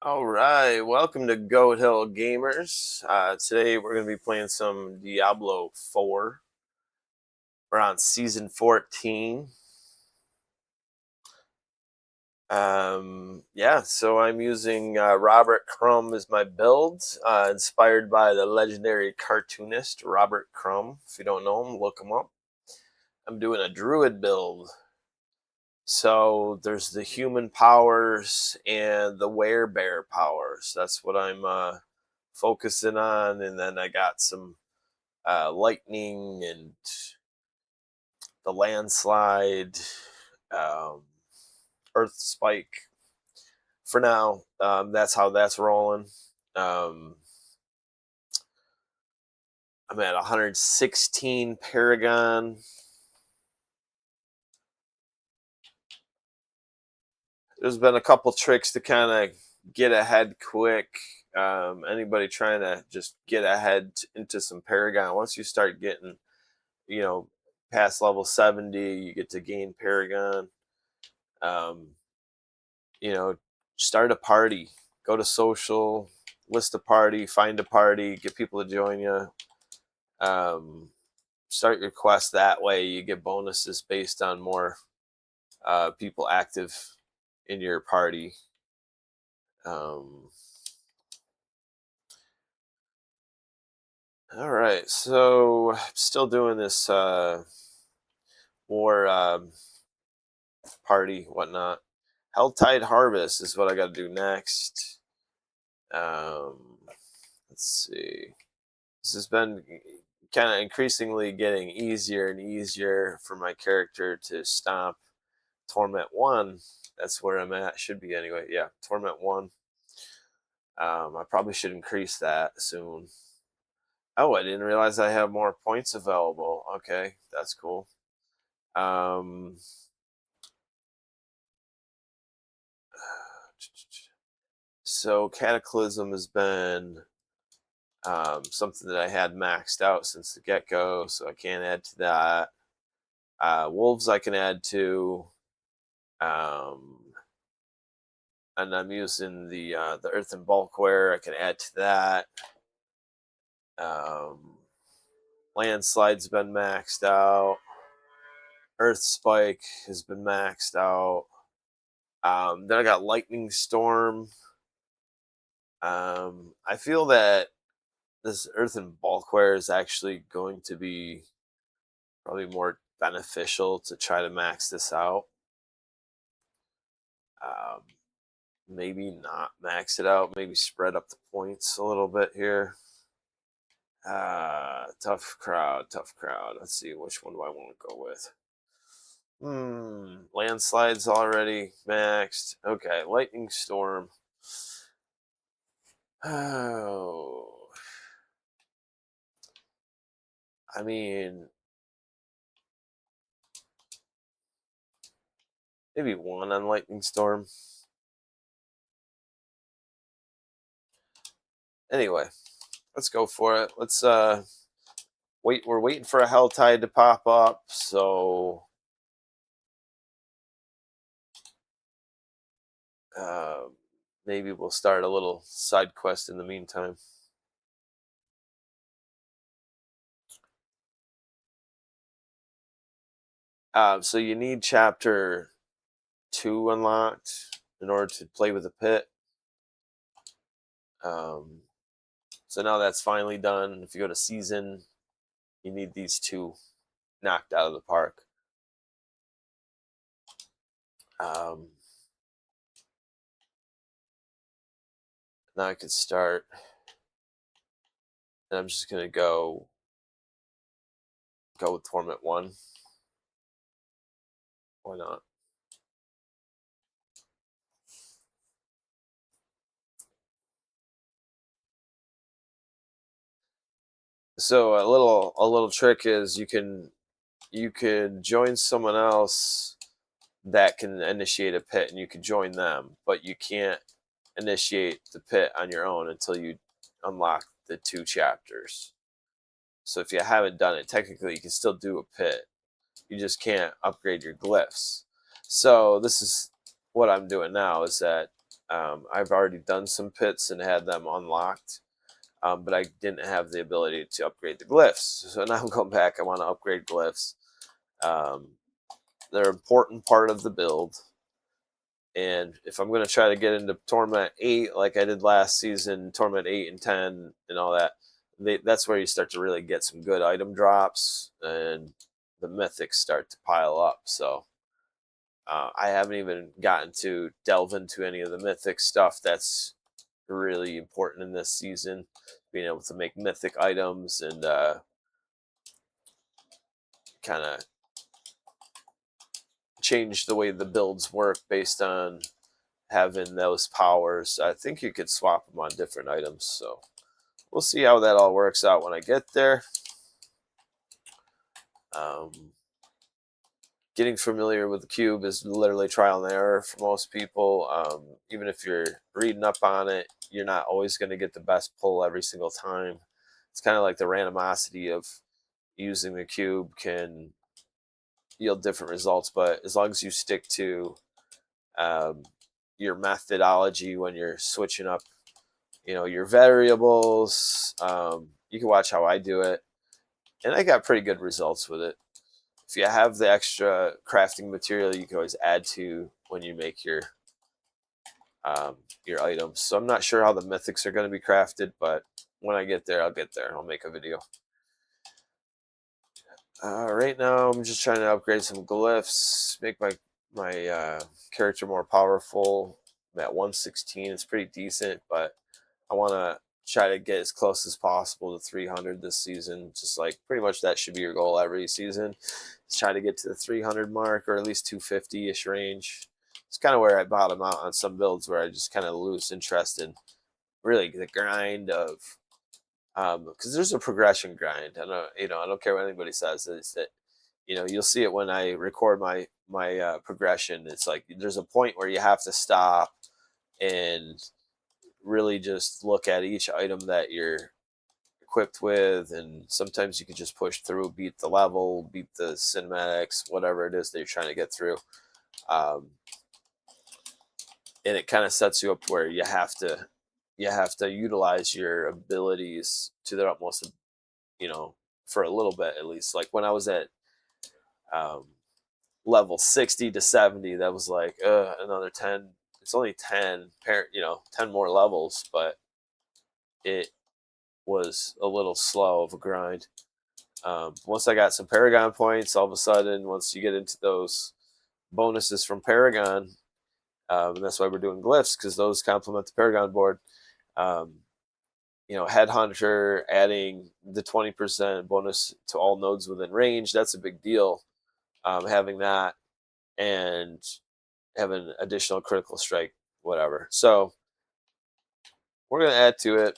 All right, welcome to Goat Hill Gamers. Today we're going to be playing some Diablo 4. We're on season 14. So I'm using Robert Crumb as my build, inspired by the legendary cartoonist Robert Crumb. If you don't know him, look him up. I'm doing a druid build. So there's the human powers and the werebear powers. That's what I'm focusing on. And then I got some lightning and the landslide, um, earth spike. For now, that's how that's rolling. I'm at 116 Paragon. There's been a couple tricks to kind of get ahead quick. Anybody trying to just get ahead into some Paragon, once you start getting, past level 70, you get to gain Paragon. Um, Start a party, go to social, list a party, find a party, get people to join you. Start your quest that way. You get bonuses based on more people active in your party. All right, so I'm still doing this war party, whatnot. Helltide Harvest is what I got to do next. Let's see. This has been kind of increasingly getting easier and easier for my character to stop Torment 1. That's where I'm at. Should be anyway. Yeah, Torment 1. I probably should increase that soon. Oh, I didn't realize I have more points available. Okay, that's cool. So Cataclysm has been something that I had maxed out since the get-go, so I can't add to that. Wolves I can add to, and I'm using the Earthen Bulkware. I can add to that. Landslide's been maxed out. Earth Spike has been maxed out. Then I got Lightning Storm. I feel that this Earthen Bulkware is actually going to be probably more beneficial to try to max this out. Maybe not max it out, maybe spread up the points a little bit here. Tough crowd. Let's see, which one do I want to go with? Landslide's already maxed. Okay, Lightning Storm. Oh. I mean, maybe one on Lightning Storm. Anyway, let's go for it. Let's wait. We're waiting for a Helltide to pop up, so maybe we'll start a little side quest in the meantime. So you need chapter 2 unlocked in order to play with the pit. So now that's finally done. If you go to season, you need these 2 knocked out of the park. Now I could start, and I'm just gonna go with Torment 1. Why not? So a little trick is you can join someone else that can initiate a pit, and you can join them, but you can't initiate the pit on your own until you unlock the 2 chapters. So if you haven't done it, technically you can still do a pit. You just can't upgrade your glyphs. So this is what I'm doing now, is that I've already done some pits and had them unlocked, but I didn't have the ability to upgrade the glyphs. So now I'm going back. I want to upgrade glyphs. They're an important part of the build. And if I'm going to try to get into Torment 8 like I did last season, Torment 8 and 10 and all that, that's where you start to really get some good item drops and the mythics start to pile up. So I haven't even gotten to delve into any of the mythic stuff that's really important in this season. Being able to make mythic items and kind of change the way the builds work based on having those powers. I think you could swap them on different items. So we'll see how that all works out when I get there. Getting familiar with the cube is literally trial and error for most people. Even if you're reading up on it, you're not always going to get the best pull every single time. It's kind of like the randomosity of using the cube can yield different results, but as long as you stick to your methodology when you're switching up, your variables, you can watch how I do it, and I got pretty good results with it. If you have the extra crafting material, you can always add to when you make your items. So I'm not sure how the mythics are going to be crafted, but when I get there, I'll get there. I'll make a video. Right now, I'm just trying to upgrade some glyphs, make my character more powerful. I'm at 116. It's pretty decent, but I want to try to get as close as possible to 300 this season. Just like pretty much that should be your goal every season. Let's try to get to the 300 mark or at least 250-ish range. It's kind of where I bottom out on some builds where I just kind of lose interest in really the grind of because there's a progression grind. I don't care what anybody says. It's that you'll see it when I record my progression. It's like there's a point where you have to stop and really just look at each item that you're equipped with, and sometimes you can just push through, beat the level, beat the cinematics, whatever it is that you're trying to get through, and it kind of sets you up where you have to utilize your abilities to their utmost, for a little bit at least. Like when I was at level 60 to 70, that was like another 10. It's only 10 10 more levels, but it was a little slow of a grind. Once I got some Paragon points, all of a sudden, once you get into those bonuses from Paragon, and that's why we're doing glyphs, because those complement the Paragon board. Headhunter, adding the 20% bonus to all nodes within range, that's a big deal. Having that and having additional critical strike, whatever. So we're going to add to it.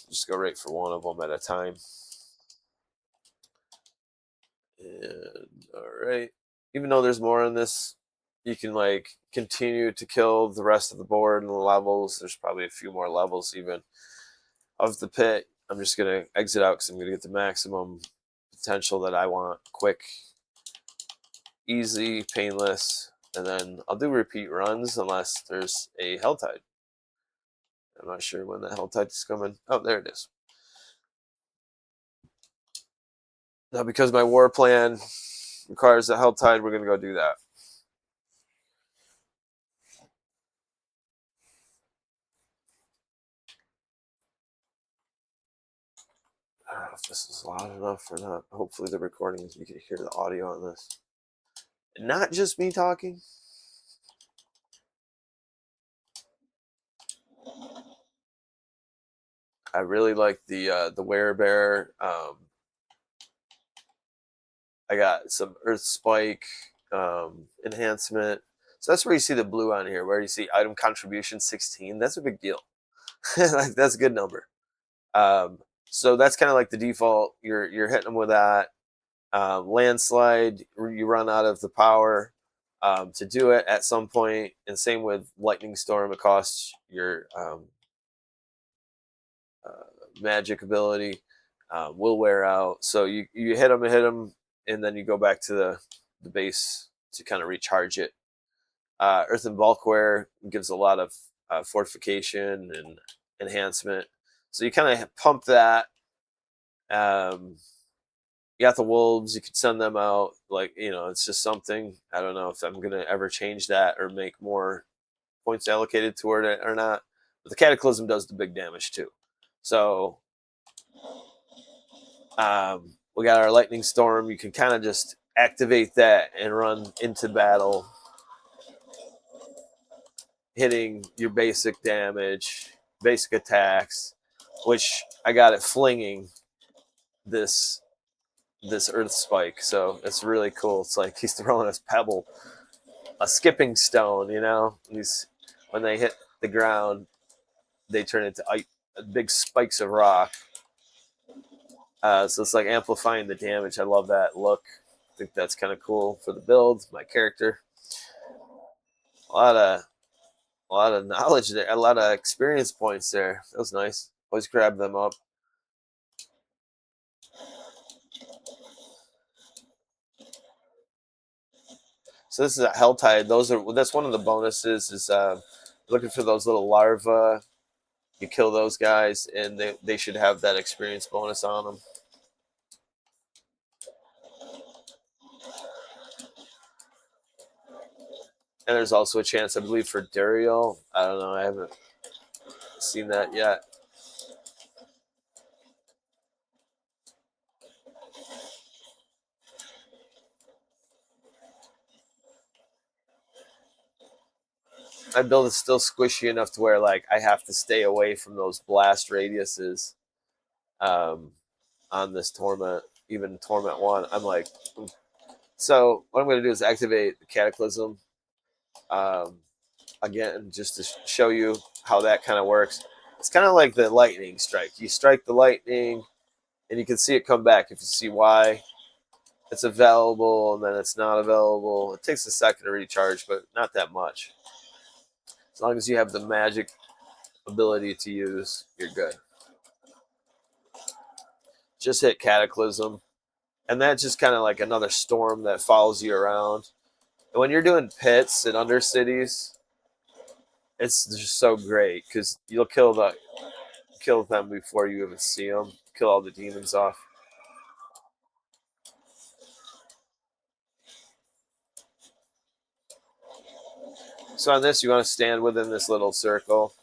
Just go right for one of them at a time. And all right, even though there's more in this, you can continue to kill the rest of the board and the levels. There's probably a few more levels even of the pit. I'm just going to exit out because I'm going to get the maximum potential that I want. Quick, easy, painless, and then I'll do repeat runs unless there's a Helltide. I'm not sure when the Helltide is coming. Oh, there it is. Now, because my war plan requires a Helltide, we're going to go do that. I don't know if this is loud enough or not. Hopefully the recording, you can hear the audio on this. Not just me talking. I really like the werebear. I got some Earth Spike enhancement. So that's where you see the blue on here, where you see item contribution 16. That's a big deal. That's a good number. So that's kind of like the default. You're hitting them with that. Landslide, you run out of the power to do it at some point, and same with Lightning Storm. It costs your magic ability will wear out. So you hit them, and then you go back to the base to kind of recharge it. Earth and Bulkware gives a lot of fortification and enhancement. So you kind of pump that. Um, you got the wolves. You could send them out. Like, it's just something. I don't know if I'm gonna ever change that or make more points allocated toward it or not. But the Cataclysm does the big damage too. So we got our Lightning Storm. You can kind of just activate that and run into battle, hitting your basic damage, basic attacks, which I got it flinging this Earth Spike. So it's really cool. It's like he's throwing a pebble, a skipping stone. These, when they hit the ground, they turn into big spikes of rock. So it's like amplifying the damage. I love that look. I think that's kind of cool for the build. My character, a lot of knowledge there, a lot of experience points there. That was nice. Always grab them up. So this is a Helltide. That's one of the bonuses. Is looking for those little larvae. You kill those guys, and they should have that experience bonus on them. And there's also a chance, I believe, for Duriel. I don't know. I haven't seen that yet. My build is still squishy enough to where like I have to stay away from those blast radiuses on this Torment, even Torment 1. I'm like, so what I'm going to do is activate the Cataclysm again, just to show you how that kind of works. It's kind of like the lightning strike. You strike the lightning, and you can see it come back if you see why it's available and then it's not available. It takes a second to recharge, but not that much. As long as you have the magic ability to use, you're good. Just hit Cataclysm, and that's just kind of like another storm that follows you around. And when you're doing pits and undercities, it's just so great because you'll kill them before you even see them. Kill all the demons off. So on this, you want to stand within this little circle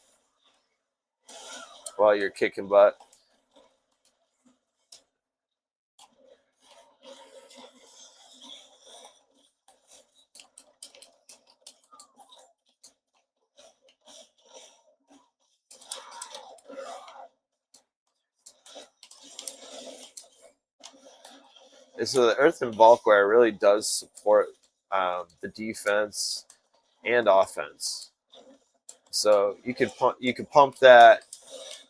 while you're kicking butt. And so the Earthen Bulkware really does support the defense and offense. So you could pump that.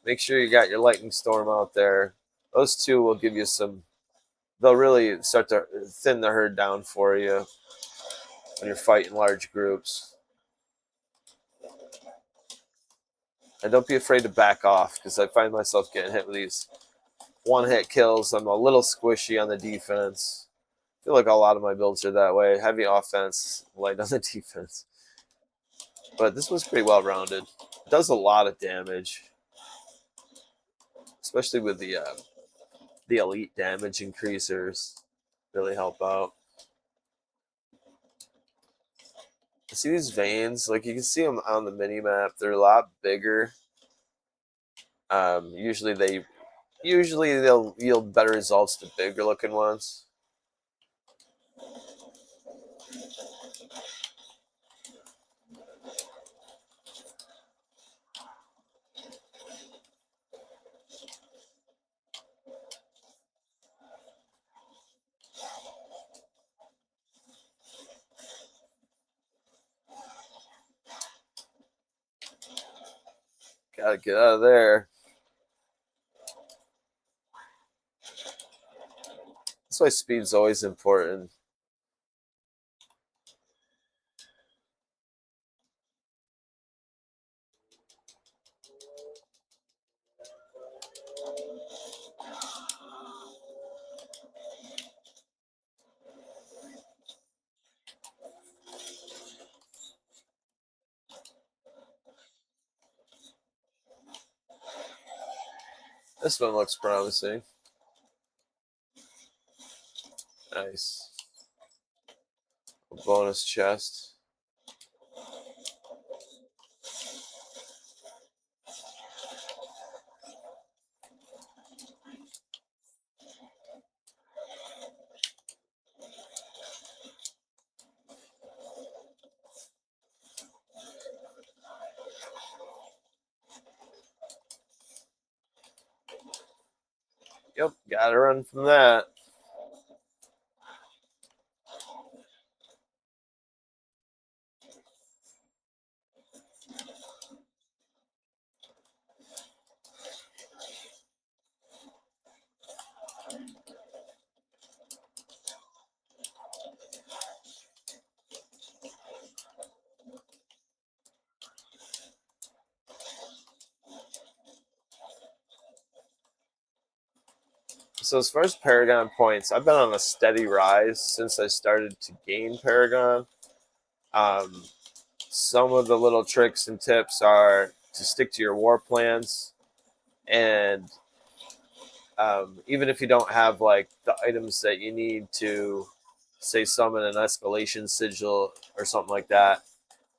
Make sure you got your Lightning Storm out there. Those two will give you some. They'll really start to thin the herd down for you when you're fighting large groups. And don't be afraid to back off because I find myself getting hit with these one-hit kills. I'm a little squishy on the defense. I feel like a lot of my builds are that way. Heavy offense, light on the defense. But this was pretty well-rounded. It does a lot of damage, especially with the elite damage increasers. Really help out. See these veins? Like you can see them on the mini map. They're a lot bigger. Usually they'll yield better results to bigger looking ones. Gotta get out of there. That's why speed's always important. This one looks promising. Nice. A bonus chest. Yep, gotta run from that. So as far as Paragon points, I've been on a steady rise since I started to gain Paragon. Some of the little tricks and tips are to stick to your war plans, and even if you don't have like the items that you need to, say, summon an escalation sigil or something like that,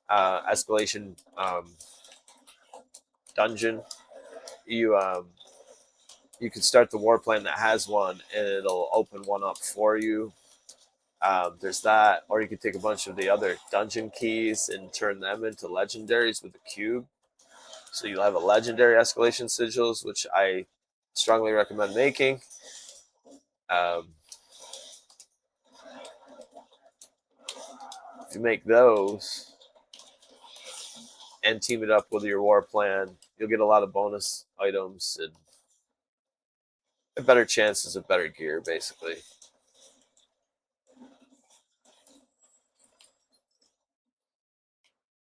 escalation dungeon, you can start the war plan that has one, and it'll open one up for you. There's that, or you can take a bunch of the other dungeon keys and turn them into legendaries with a cube. So you'll have a legendary escalation sigils, which I strongly recommend making. If you make those and team it up with your war plan, you'll get a lot of bonus items and better chances of better gear, basically.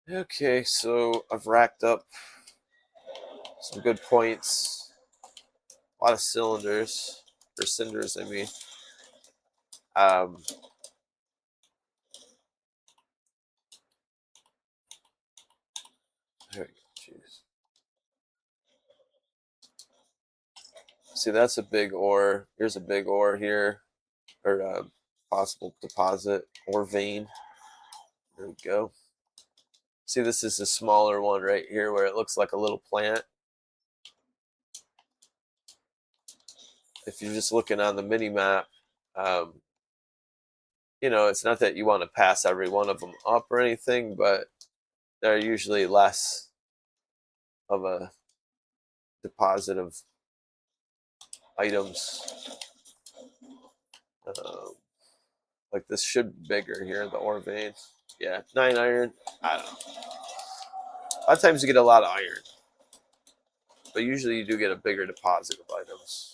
Okay, so I've racked up some good points. A lot of cylinders, or cinders, I mean. There we go. Jeez. See, that's a big ore. Here's a big ore here, or a possible deposit or vein. There we go. See, this is a smaller one right here where it looks like a little plant. If you're just looking on the mini map, it's not that you want to pass every one of them up or anything, but they're usually less of a deposit of items. Like this should be bigger here, the ore vein. Yeah, 9 iron. I don't know. A lot of times you get a lot of iron, but usually you do get a bigger deposit of items.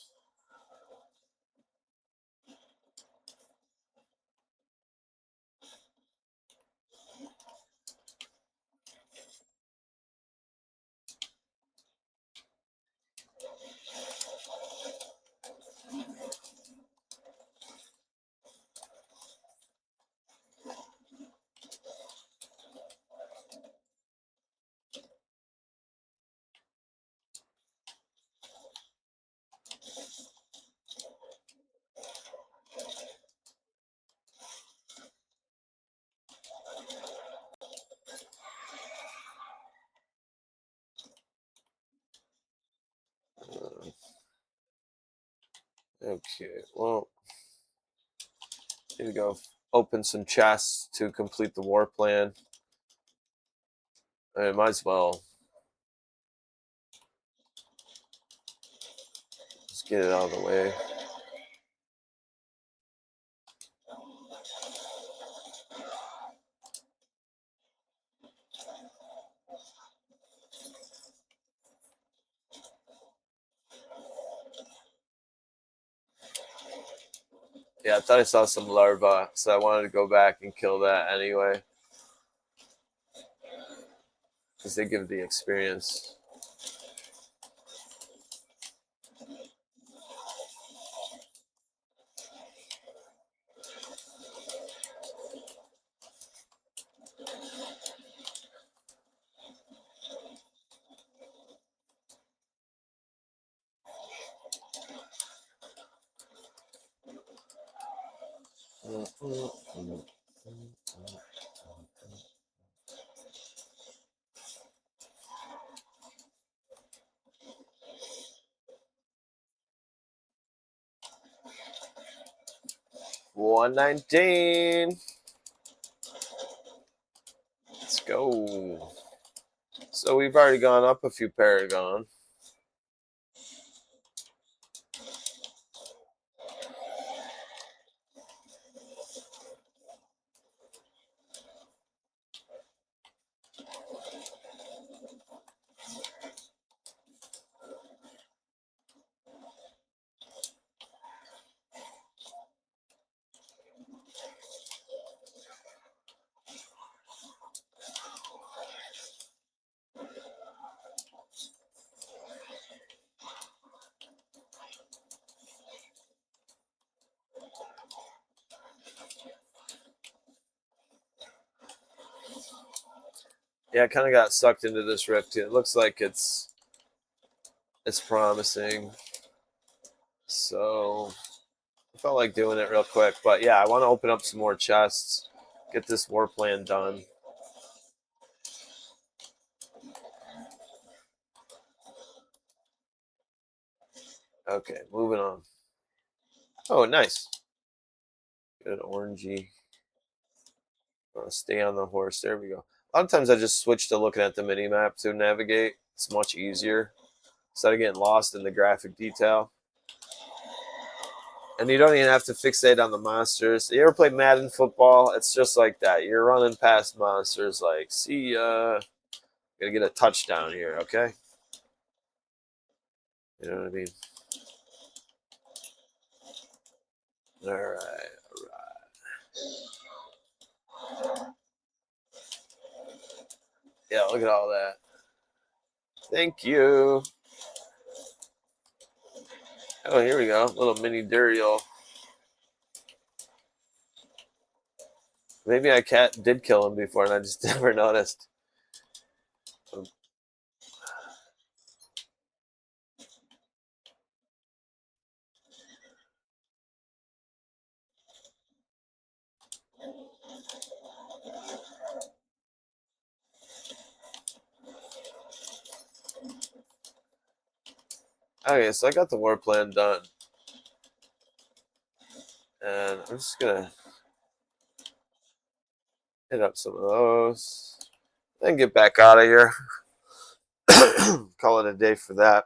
Okay, well, here we go. Open some chests to complete the war plan. I might as well just get it out of the way. Yeah, I thought I saw some larvae, so I wanted to go back and kill that anyway, because they give the experience. $119. Let's go. So we've already gone up a few Paragon. Yeah, I kind of got sucked into this rift. It looks like it's promising. So I felt like doing it real quick. But yeah, I want to open up some more chests, get this war plan done. Okay, moving on. Oh, nice. Good orangey. Stay on the horse. There we go. A lot of times I just switch to looking at the mini map to navigate. It's much easier instead of getting lost in the graphic detail. And you don't even have to fixate on the monsters. You ever play Madden football? It's just like that. You're running past monsters like, see ya. Gonna get a touchdown here, okay? You know what I mean? All right. Yeah, look at all that. Thank you. Oh, here we go. Little mini Duriel. Maybe I did kill him before and I just never noticed. Okay, so I got the war plan done. And I'm just gonna hit up some of those. Then get back out of here. Call it a day for that.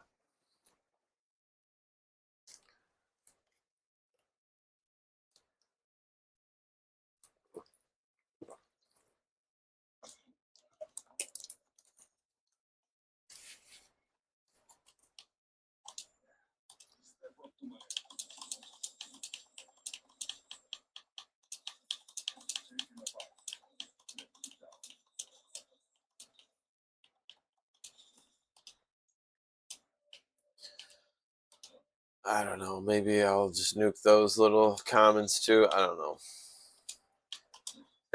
I don't know. Maybe I'll just nuke those little commons too. I don't know.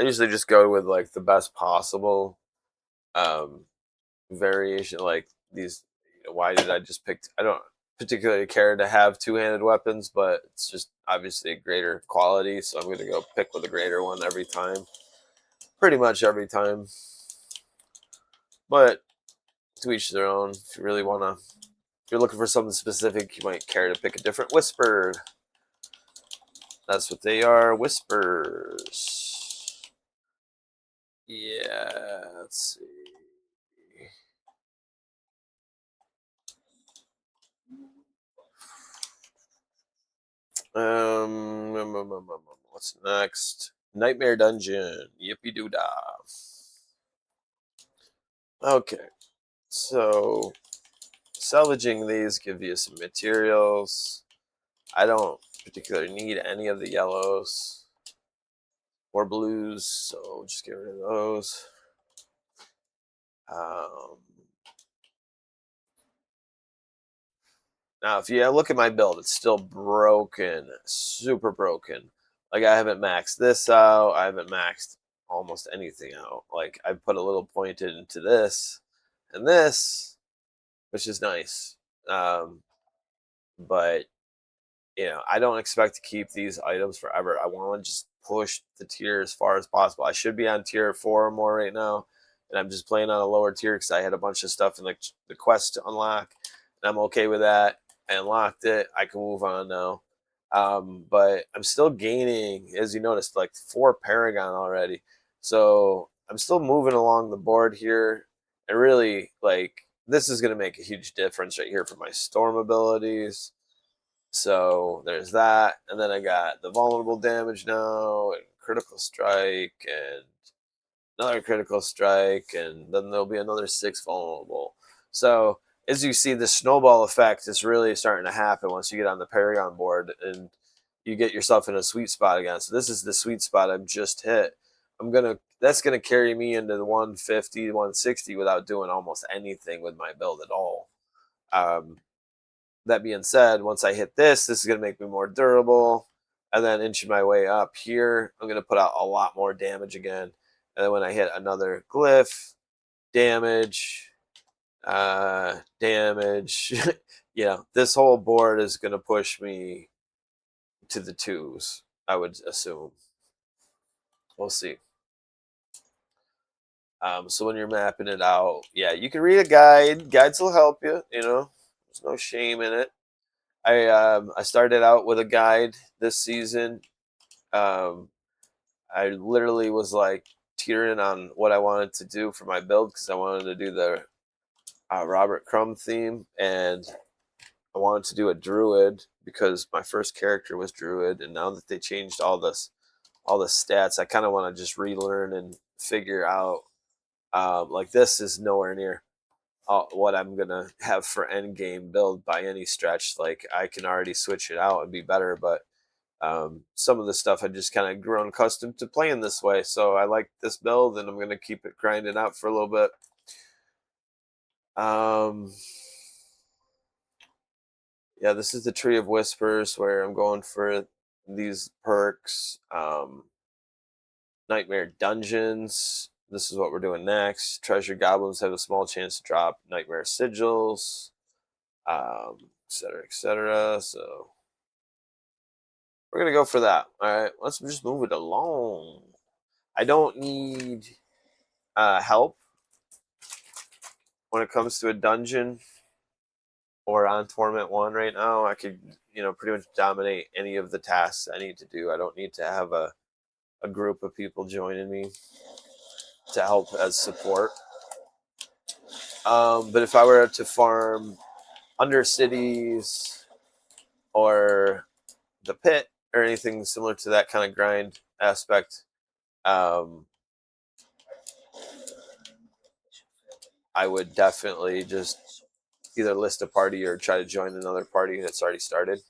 I usually just go with like the best possible um, variation. Like these. Why did I just pick? I don't particularly care to have two-handed weapons, but it's just obviously a greater quality. So I'm going to go pick with a greater one every time. Pretty much every time. But to each their own. If you really want to, if you're looking for something specific, you might care to pick a different whispered. That's what they are, whispers. Yeah, let's see. What's next? Nightmare Dungeon. Yippee doo dah. Okay, so salvaging these give you some materials. I don't particularly need any of the yellows or blues, so just get rid of those. Now, if you look at my build, it's still broken, super broken. Like, I haven't maxed this out. I haven't maxed almost anything out. Like, I put a little point into this and this, which is nice. But, I don't expect to keep these items forever. I want to just push the tier as far as possible. I should be on tier 4 or more right now, and I'm just playing on a lower tier because I had a bunch of stuff in the quest to unlock, and I'm okay with that. I unlocked it. I can move on now. But I'm still gaining, as you noticed, like 4 Paragon already. So I'm still moving along the board here, and really, like, this is going to make a huge difference right here for my storm abilities. So there's that, and then I got the vulnerable damage now, and critical strike, and another critical strike, and then there'll be another 6 vulnerable. So as you see, the snowball effect is really starting to happen once you get on the Paragon board and you get yourself in a sweet spot again. So this is the sweet spot I've just hit. That's gonna carry me into the 150, 160 without doing almost anything with my build at all. That being said, once I hit this is going to make me more durable. And then inching my way up here, I'm going to put out a lot more damage again. And then when I hit another glyph, damage, damage, this whole board is going to push me to the 2s, I would assume. We'll see. So when you're mapping it out, yeah, you can read a guide. Guides will help you, there's no shame in it. I started out with a guide this season. I literally was like teetering on what I wanted to do for my build because I wanted to do the Robert Crumb theme, and I wanted to do a druid because my first character was druid, and now that they changed all the stats, I kind of want to just relearn and figure out. Like, this is nowhere near what I'm gonna have for end game build by any stretch. Like, I can already switch it out and be better, but some of the stuff I just kind of grown accustomed to playing this way. So I like this build, and I'm gonna keep it grinding out for a little bit. Yeah, this is the Tree of Whispers where I'm going for these perks. Nightmare Dungeons. This is what we're doing next. Treasure Goblins have a small chance to drop Nightmare Sigils, etc., etc. So we're going to go for that. All right, let's just move it along. I don't need help when it comes to a dungeon or on Torment 1 right now. I could, pretty much dominate any of the tasks I need to do. I don't need to have a group of people joining me to help as support. But if I were to farm Undercities or the Pit or anything similar to that kind of grind aspect, I would definitely just either list a party or try to join another party that's already started.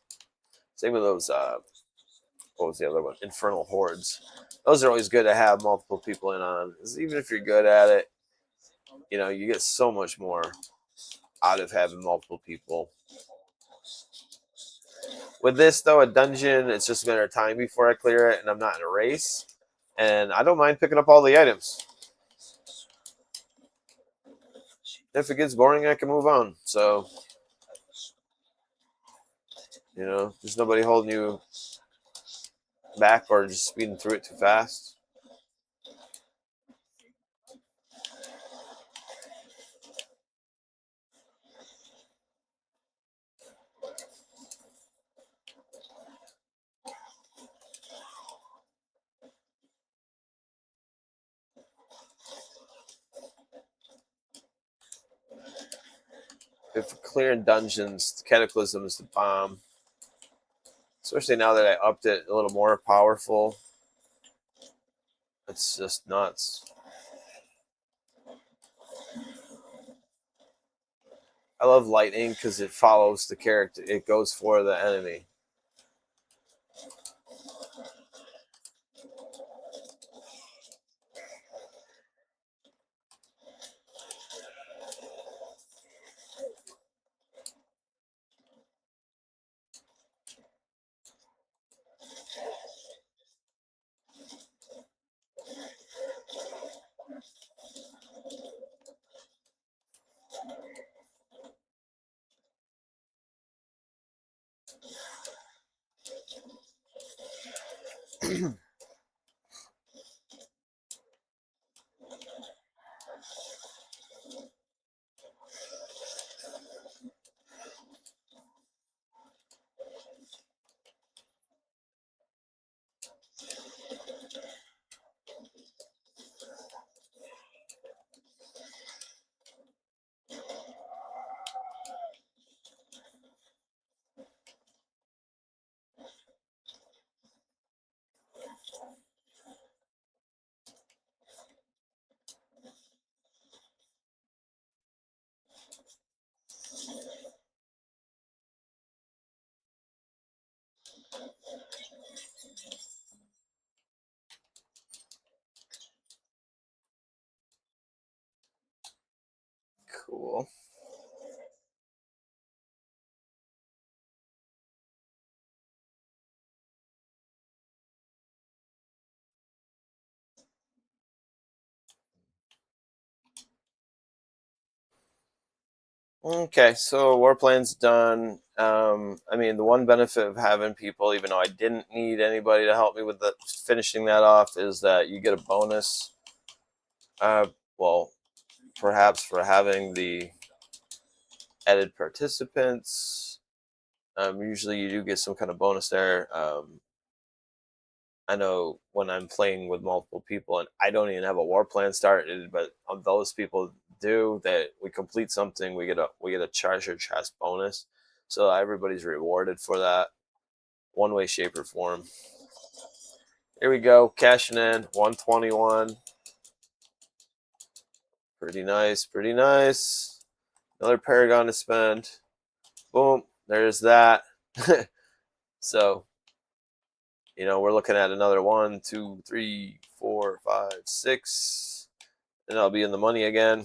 Same with those, what was the other one? Infernal Hordes. Those are always good to have multiple people in on. Even if you're good at it, you get so much more out of having multiple people. With this, though, a dungeon, it's just a matter of time before I clear it, and I'm not in a race. And I don't mind picking up all the items. If it gets boring, I can move on. So, there's nobody holding you back or just speeding through it too fast. If clearing dungeons, the Cataclysm is the bomb. Especially now that I upped it a little more powerful. It's just nuts. I love lightning because it follows the character. It goes for the enemy. Okay, so war plan's done. I mean, the one benefit of having people, even though I didn't need anybody to help me with finishing that off, is that you get a bonus. Well, perhaps for having the added participants. Usually, you do get some kind of bonus there. I know when I'm playing with multiple people, and I don't even have a war plan started, but on those people do that we complete something, we get a treasure chest bonus. So everybody's rewarded for that, one way, shape, or form. Here we go, cashing in 121. Pretty nice, pretty nice. Another Paragon to spend. Boom, there's that. So, we're looking at another 1, 2, 3, 4, 5, 6, and I'll be in the money again.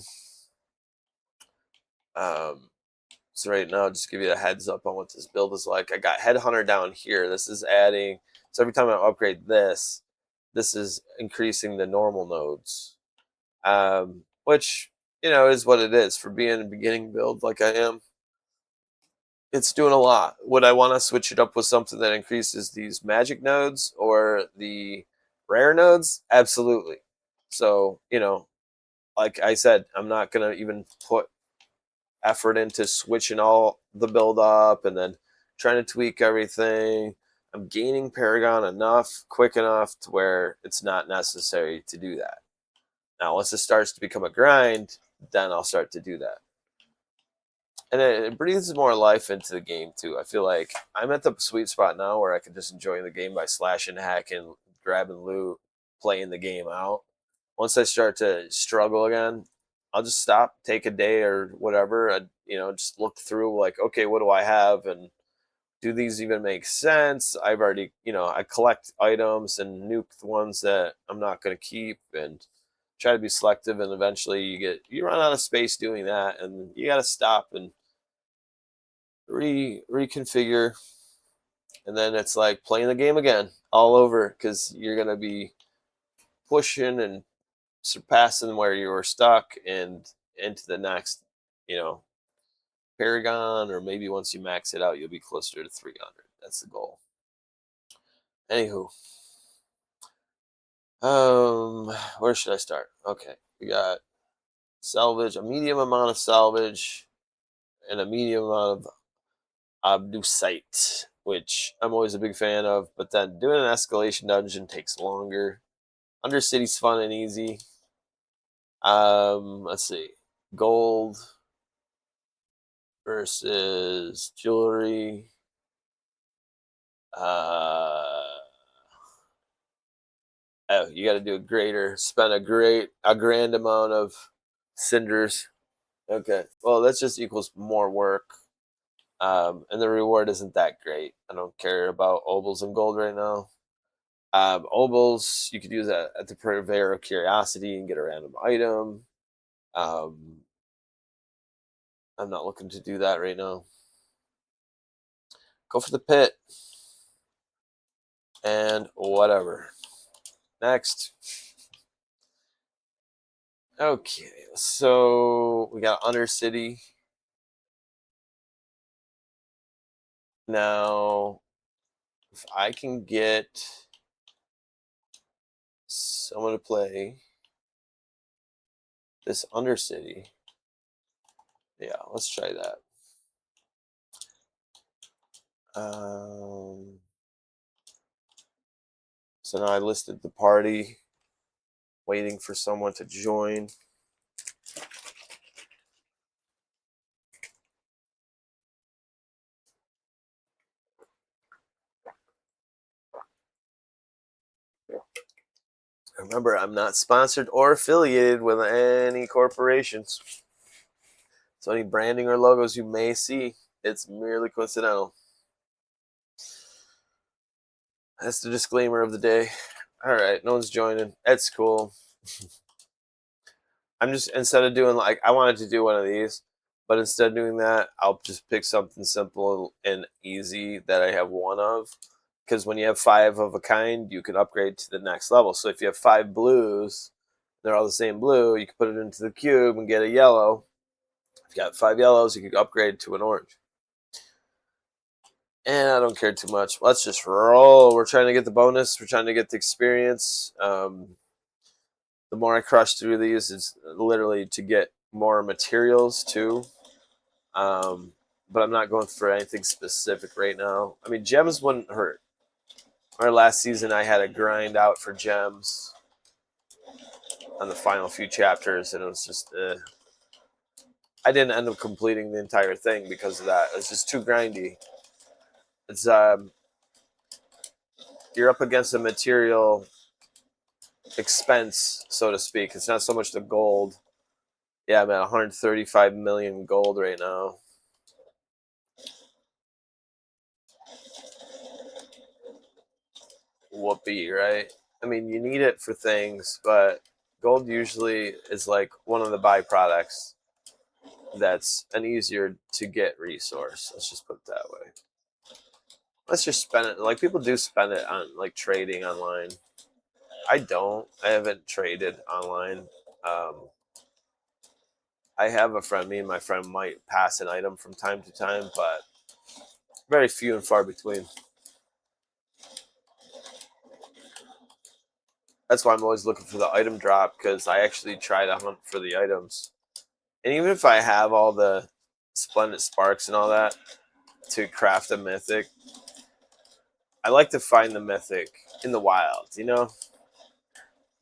So right now, just give you a heads up on what this build is like. I got Headhunter down here. This is adding, so every time I upgrade this is increasing the normal nodes, which, is what it is for being a beginning build like I am. It's doing a lot. Would I want to switch it up with something that increases these magic nodes or the rare nodes? Absolutely. So, like I said, I'm not going to even put effort into switching all the build up and then trying to tweak everything. I'm gaining Paragon quick enough to where it's not necessary to do that. Now, once it starts to become a grind, then I'll start to do that. And it breathes more life into the game too. I feel like I'm at the sweet spot now where I can just enjoy the game by slashing, hacking, grabbing loot, playing the game out. Once I start to struggle again, I'll just stop, take a day or whatever, and just look through like, okay, what do I have, and do these even make sense? I've already, I collect items and nuke the ones that I'm not going to keep, and try to be selective. And eventually, you run out of space doing that, and you got to stop and reconfigure, and then it's like playing the game again all over because you're going to be pushing and surpassing where you were stuck and into the next, you know, Paragon, or maybe once you max it out, you'll be closer to 300. That's the goal. Anywho, where should I start? Okay, we got salvage, a medium amount of salvage, and a medium amount of obducite, which I'm always a big fan of. But then doing an escalation dungeon takes longer. Undercity's fun and easy. Let's see, gold versus jewelry. Oh, you got to do spend a grand amount of cinders. Okay, well, that just equals more work, and the reward isn't that great. I don't care about obols and gold right now. Obols, you could use that at the purveyor of curiosity and get a random item. Um, I'm not looking to do that right now. Go for the pit and whatever. Next. Okay, so we got Undercity. Now, if I can get someone to play this Undercity, yeah, let's try that. So now I listed the party, waiting for someone to join. Remember, I'm not sponsored or affiliated with any corporations. So any branding or logos you may see, it's merely coincidental. That's the disclaimer of the day. All right, no one's joining. That's cool. I'm just, instead of doing like, I wanted to do one of these, but instead of doing that, I'll just pick something simple and easy that I have one of. Because when you have 5 of a kind, you can upgrade to the next level. So if you have 5 blues, they're all the same blue, you can put it into the cube and get a yellow. If you got 5 yellows, you can upgrade to an orange. And I don't care too much. Let's just roll. We're trying to get the bonus. We're trying to get the experience. The more I crush through these, it's literally to get more materials too. But I'm not going for anything specific right now. I mean, gems wouldn't hurt. Our last season, I had a grind out for gems on the final few chapters, and it was just I didn't end up completing the entire thing because of that. It was just too grindy. It's you're up against a material expense, so to speak. It's not so much the gold. Yeah, I'm at 135 million gold right now. Whoopee, right? I mean, you need it for things, but gold usually is like one of the byproducts that's an easier to get resource. Let's just put it that way. Let's just spend it. Like, people do spend it on like trading online. I don't. I haven't traded online. I have a friend. Me and my friend might pass an item from time to time, but very few and far between. That's why I'm always looking for the item drop, because I actually try to hunt for the items. And even if I have all the splendid sparks and all that to craft a mythic, I like to find the mythic in the wild, you know?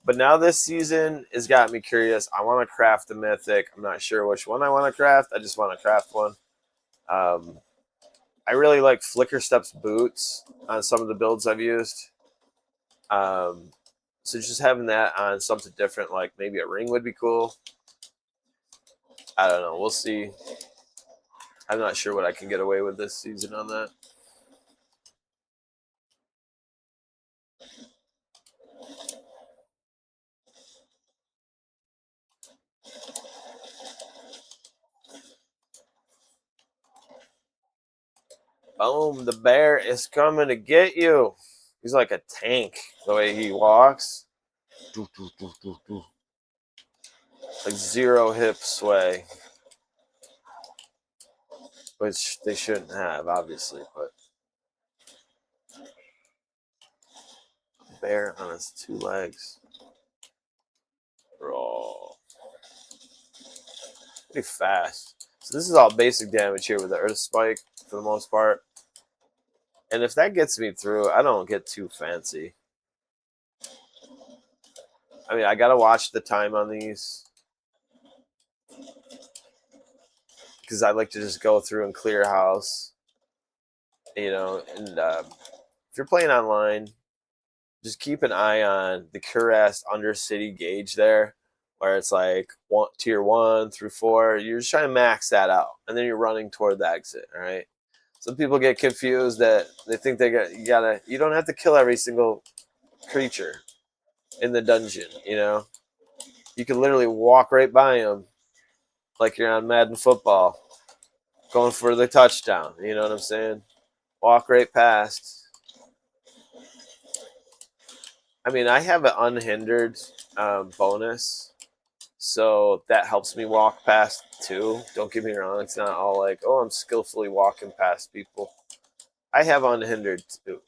But now this season has got me curious. I want to craft a mythic. I'm not sure which one I want to craft. I just want to craft one. I really like Flicker Steps boots on some of the builds I've used. So just having that on something different, like maybe a ring, would be cool. I don't know. We'll see. I'm not sure what I can get away with this season on that. Boom, the bear is coming to get you. He's like a tank, the way he walks. Like zero hip sway. Which they shouldn't have, obviously, but bear on his 2 legs. Roll. Pretty fast. So this is all basic damage here with the Earth Spike for the most part. And if that gets me through, I don't get too fancy. I mean, I gotta watch the time on these, because I like to just go through and clear house. You know, and if you're playing online, just keep an eye on the Cuirass Undercity gauge there, where it's like tier 1 through 4. You're just trying to max that out, and then you're running toward the exit. All right. Some people get confused that they think you don't have to kill every single creature in the dungeon. You know, you can literally walk right by them, like you're on Madden football, going for the touchdown. You know what I'm saying? Walk right past. I mean, I have an unhindered bonus, so that helps me walk past too. Don't get me wrong; it's not all like, oh, I'm skillfully walking past people. I have unhindered too,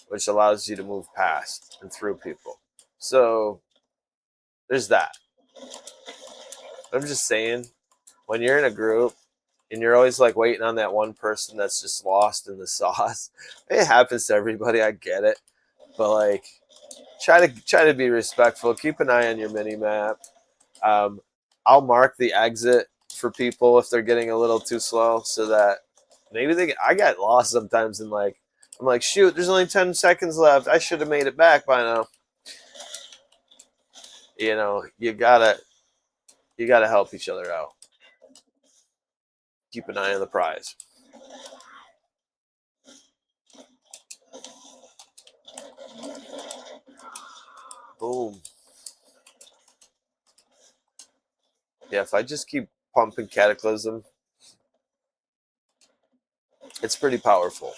which allows you to move past and through people. So there's that. I'm just saying, when you're in a group and you're always like waiting on that one person that's just lost in the sauce, it happens to everybody. I get it, but like, try to be respectful. Keep an eye on your mini map. I'll mark the exit for people if they're getting a little too slow, so that maybe I get lost sometimes, and like, I'm like, shoot, there's only 10 seconds left. I should have made it back by now. You know, you gotta help each other out. Keep an eye on the prize. Boom. Yeah, if I just keep pumping Cataclysm, it's pretty powerful.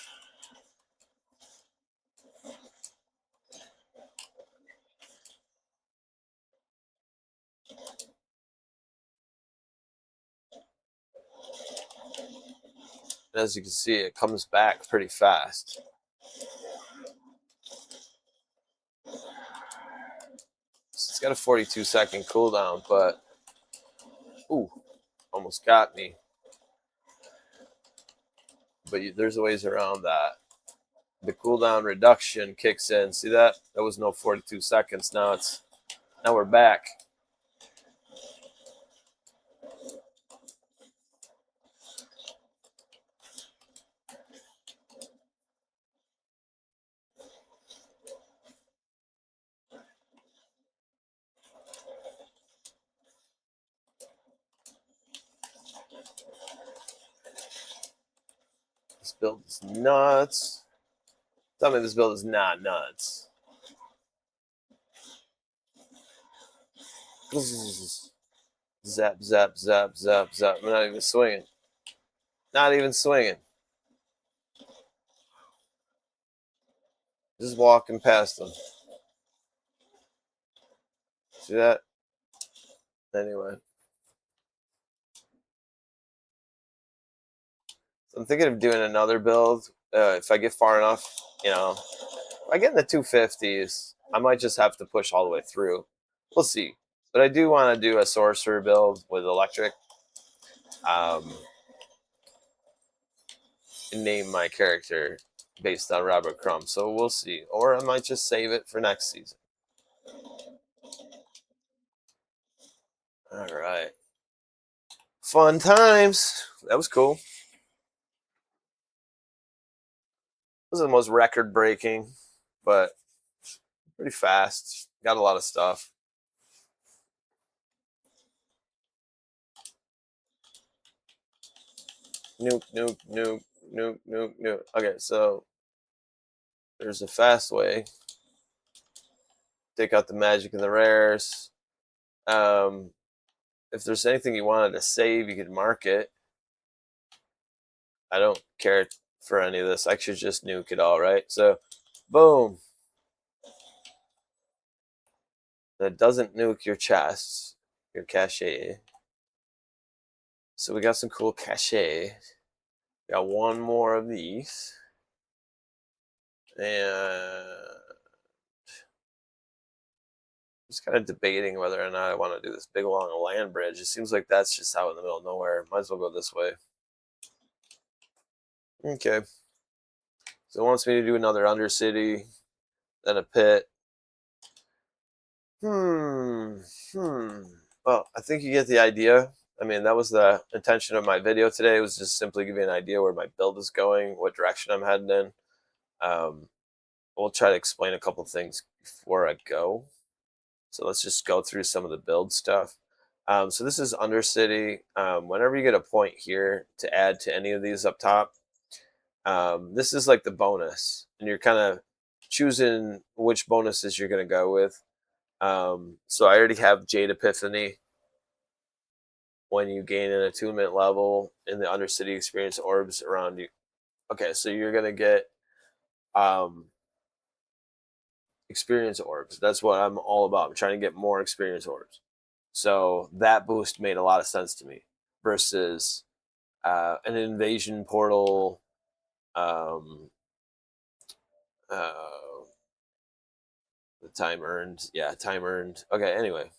And as you can see, it comes back pretty fast. So it's got a 42-second cooldown, but ooh, almost got me. But there's ways around that. The cooldown reduction kicks in. See that? That was no 42 seconds. Now we're back. This build is nuts. Tell me this build is not nuts. Zap, zap, zap, zap, zap. I'm not even swinging. Not even swinging. Just walking past them. See that? Anyway. So I'm thinking of doing another build. If I get far enough, you know, if I get in the 250s, I might just have to push all the way through. We'll see. But I do want to do a sorcerer build with electric. Name my character based on Robert Crumb. So we'll see. Or I might just save it for next season. All right. Fun times. That was cool. It wasn't the most record breaking, but pretty fast. Got a lot of stuff. Nuke, nuke, nuke, nuke, nuke, nuke. Okay, so there's a fast way. Take out the magic and the rares. If there's anything you wanted to save, you could mark it. I don't care for any of this. I should just nuke it all, right? So, boom. That doesn't nuke your chests, your cache. So we got some cool cache. Got one more of these. And I'm just kind of debating whether or not I want to do this big long land bridge. It seems like that's just out in the middle of nowhere. Might as well go this way. Okay. So it wants me to do another Undercity, then a pit. Well, I think you get the idea. I mean, that was the intention of my video today, was just simply give you an idea where my build is going, what direction I'm heading in. We'll try to explain a couple things before I go. So let's just go through some of the build stuff. So this is Undercity. Whenever you get a point here to add to any of these up top, this is like the bonus. And you're kind of choosing which bonuses you're going to go with. So I already have Jade Epiphany. When you gain an attunement level in the Undercity experience orbs around you. Okay, so you're going to get experience orbs. That's what I'm all about. I'm trying to get more experience orbs. So that boost made a lot of sense to me versus an invasion portal. Uh, the time earned. Yeah, time earned. Okay, anyway.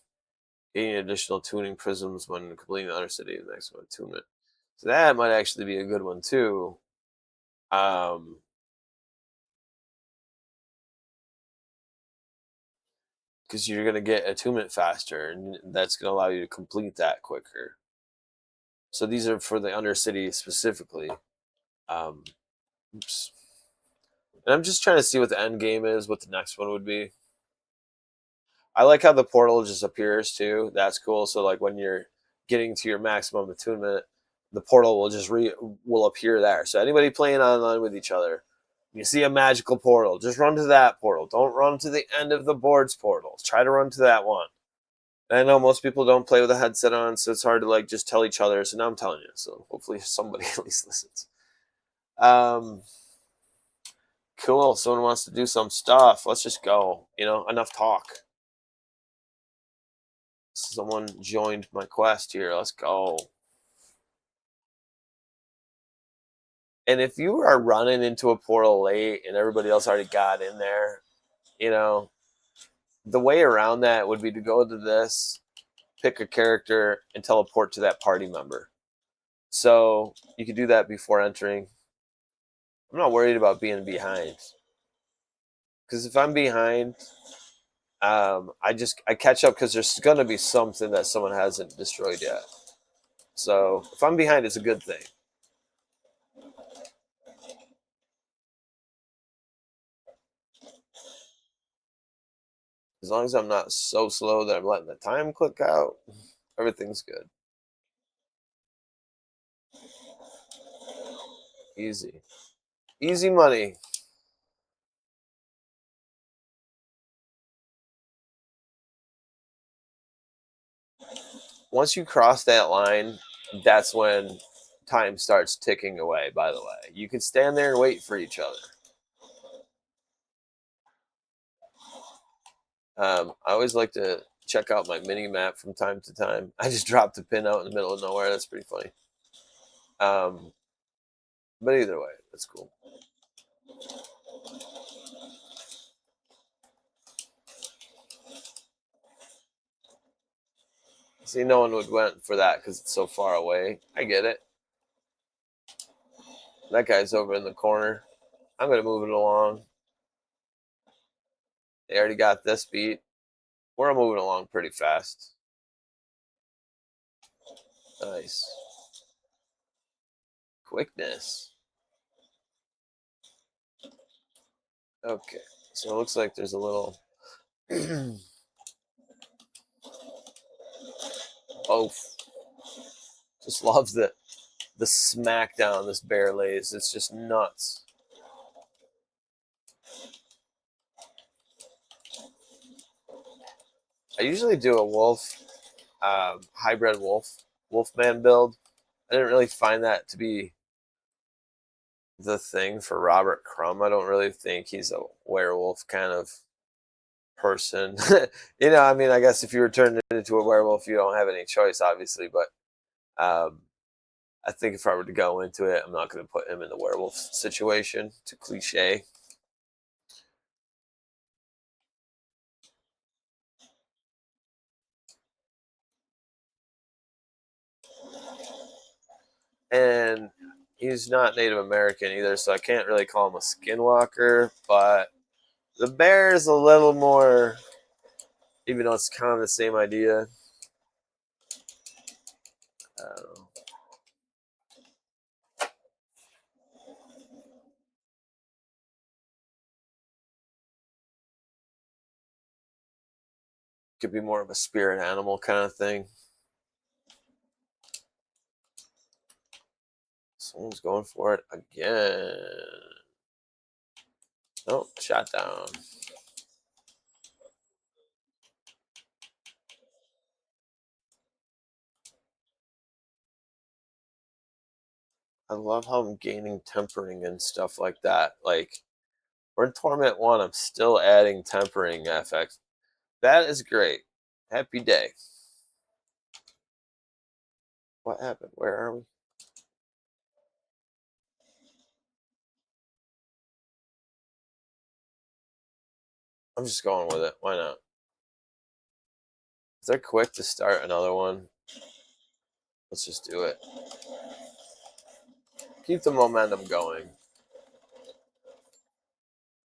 Gaining additional tuning prisms when completing the Undercity is maximum attunement. So that might actually be a good one too. Because you're going to get attunement faster, and that's going to allow you to complete that quicker. So these are for the Undercity specifically. Oops. And I'm just trying to see what the end game is, what the next one would be. I like how the portal just appears too. That's cool. So like when you're getting to your maximum attunement, the portal will just will appear there. So anybody playing online with each other, you see a magical portal, just run to that portal. Don't run to the end of the board's portal. Try to run to that one. And I know most people don't play with a headset on, so it's hard to like just tell each other. So now I'm telling you. So hopefully somebody at least listens. Cool. Someone wants to do some stuff. Let's just go. You know, enough talk. Someone joined my quest here. Let's go. And if you are running into a portal late and everybody else already got in there, you know, the way around that would be to go to this, pick a character, and teleport to that party member. So you could do that before entering. I'm not worried about being behind, because if I'm behind, I catch up because there's gonna be something that someone hasn't destroyed yet. So if I'm behind, it's a good thing. As long as I'm not so slow that I'm letting the time click out, everything's good. Easy. Easy money. Once you cross that line, that's when time starts ticking away, by the way. You can stand there and wait for each other. I always like to check out my mini map from time to time. I just dropped a pin out in the middle of nowhere. That's pretty funny. Um, but either way, that's cool. See, no one would went for that because it's so far away. I get it. That guy's over in the corner. I'm gonna move it along. They already got this beat. We're moving along pretty fast. Nice. Quickness. Okay. So it looks like there's a little oh, just love the smackdown this bear lays. It's just nuts. I usually do a wolf, hybrid wolfman build. I didn't really find that to be the thing for Robert Crumb. I don't really think he's a werewolf kind of person. I mean, I guess if you were turned into a werewolf, you don't have any choice, obviously. But I think if I were to go into it, I'm not going to put him in the werewolf situation. Too cliche. And he's not Native American either, so I can't really call him a skinwalker. But the bear is a little more, even though it's kind of the same idea. Uh, could be more of a spirit animal kind of thing. Someone's going for it again. Oh, shot down. I love how I'm gaining tempering and stuff like that. Like, we're in Torment 1, I'm still adding tempering effects. That is great. Happy day. What happened? Where are we? I'm just going with it. Why not? Is that quick to start another one? Let's just do it. Keep the momentum going.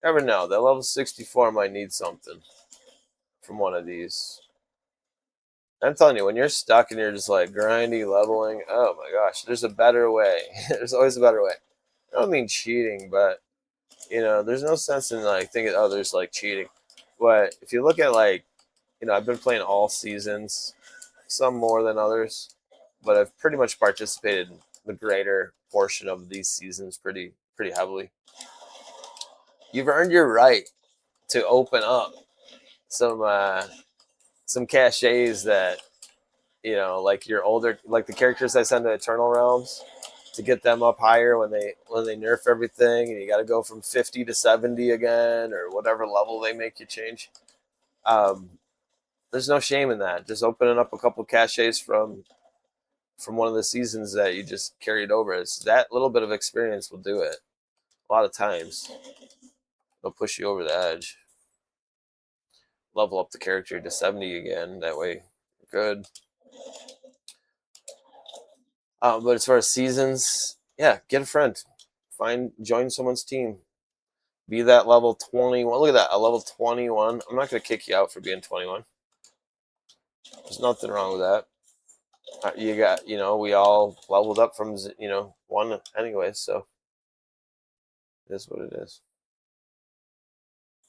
Never know. That level 64 might need something from one of these. I'm telling you, when you're stuck and you're just like grindy, leveling, oh my gosh, there's a better way. There's always a better way. I don't mean cheating, but there's no sense in like thinking, oh, there's like cheating. But if you look at like, I've been playing all seasons, some more than others, but I've pretty much participated in the greater portion of these seasons pretty heavily. You've earned your right to open up some caches that like your older, like the characters I send to Eternal Realms to get them up higher when they nerf everything, and you got to go from 50 to 70 again or whatever level they make you change. Um, there's no shame in that. Just opening up a couple caches from from one of the seasons that you just carried over. It's that little bit of experience will do it. A lot of times, it'll push you over the edge. Level up the character to 70 again. That way, you're good. But as far as seasons, yeah, get a friend, join someone's team, be that level 21. Look at that, a level 21. I'm not gonna kick you out for being 21. There's nothing wrong with that. You got, we all leveled up from, one anyway, so it is what it is.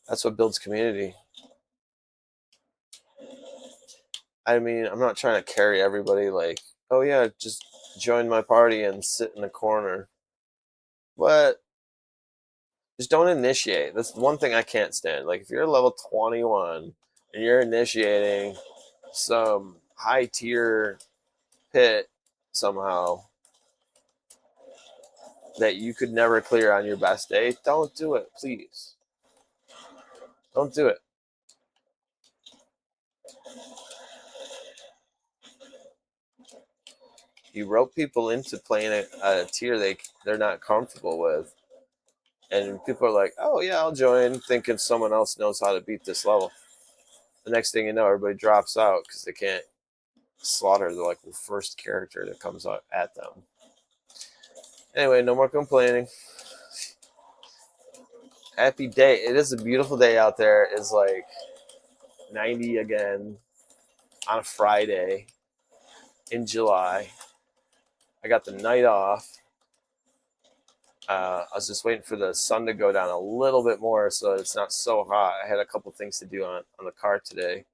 That's what builds community. I mean, I'm not trying to carry everybody like, oh yeah, just join my party and sit in the corner. But just don't initiate. That's one thing I can't stand. Like if you're level 21 and you're initiating some high tier pit somehow that you could never clear on your best day, don't do it, please. Don't do it. You rope people into playing a tier they're not comfortable with. And people are like, oh yeah, I'll join, thinking someone else knows how to beat this level. The next thing you know, everybody drops out because they can't slaughter the first character that comes out at them. Anyway, no more complaining. Happy day. It is a beautiful day out there. It's like 90 again on a Friday in July. I got the night off. I was just waiting for the sun to go down a little bit more so it's not so hot. I had a couple things to do on the car today.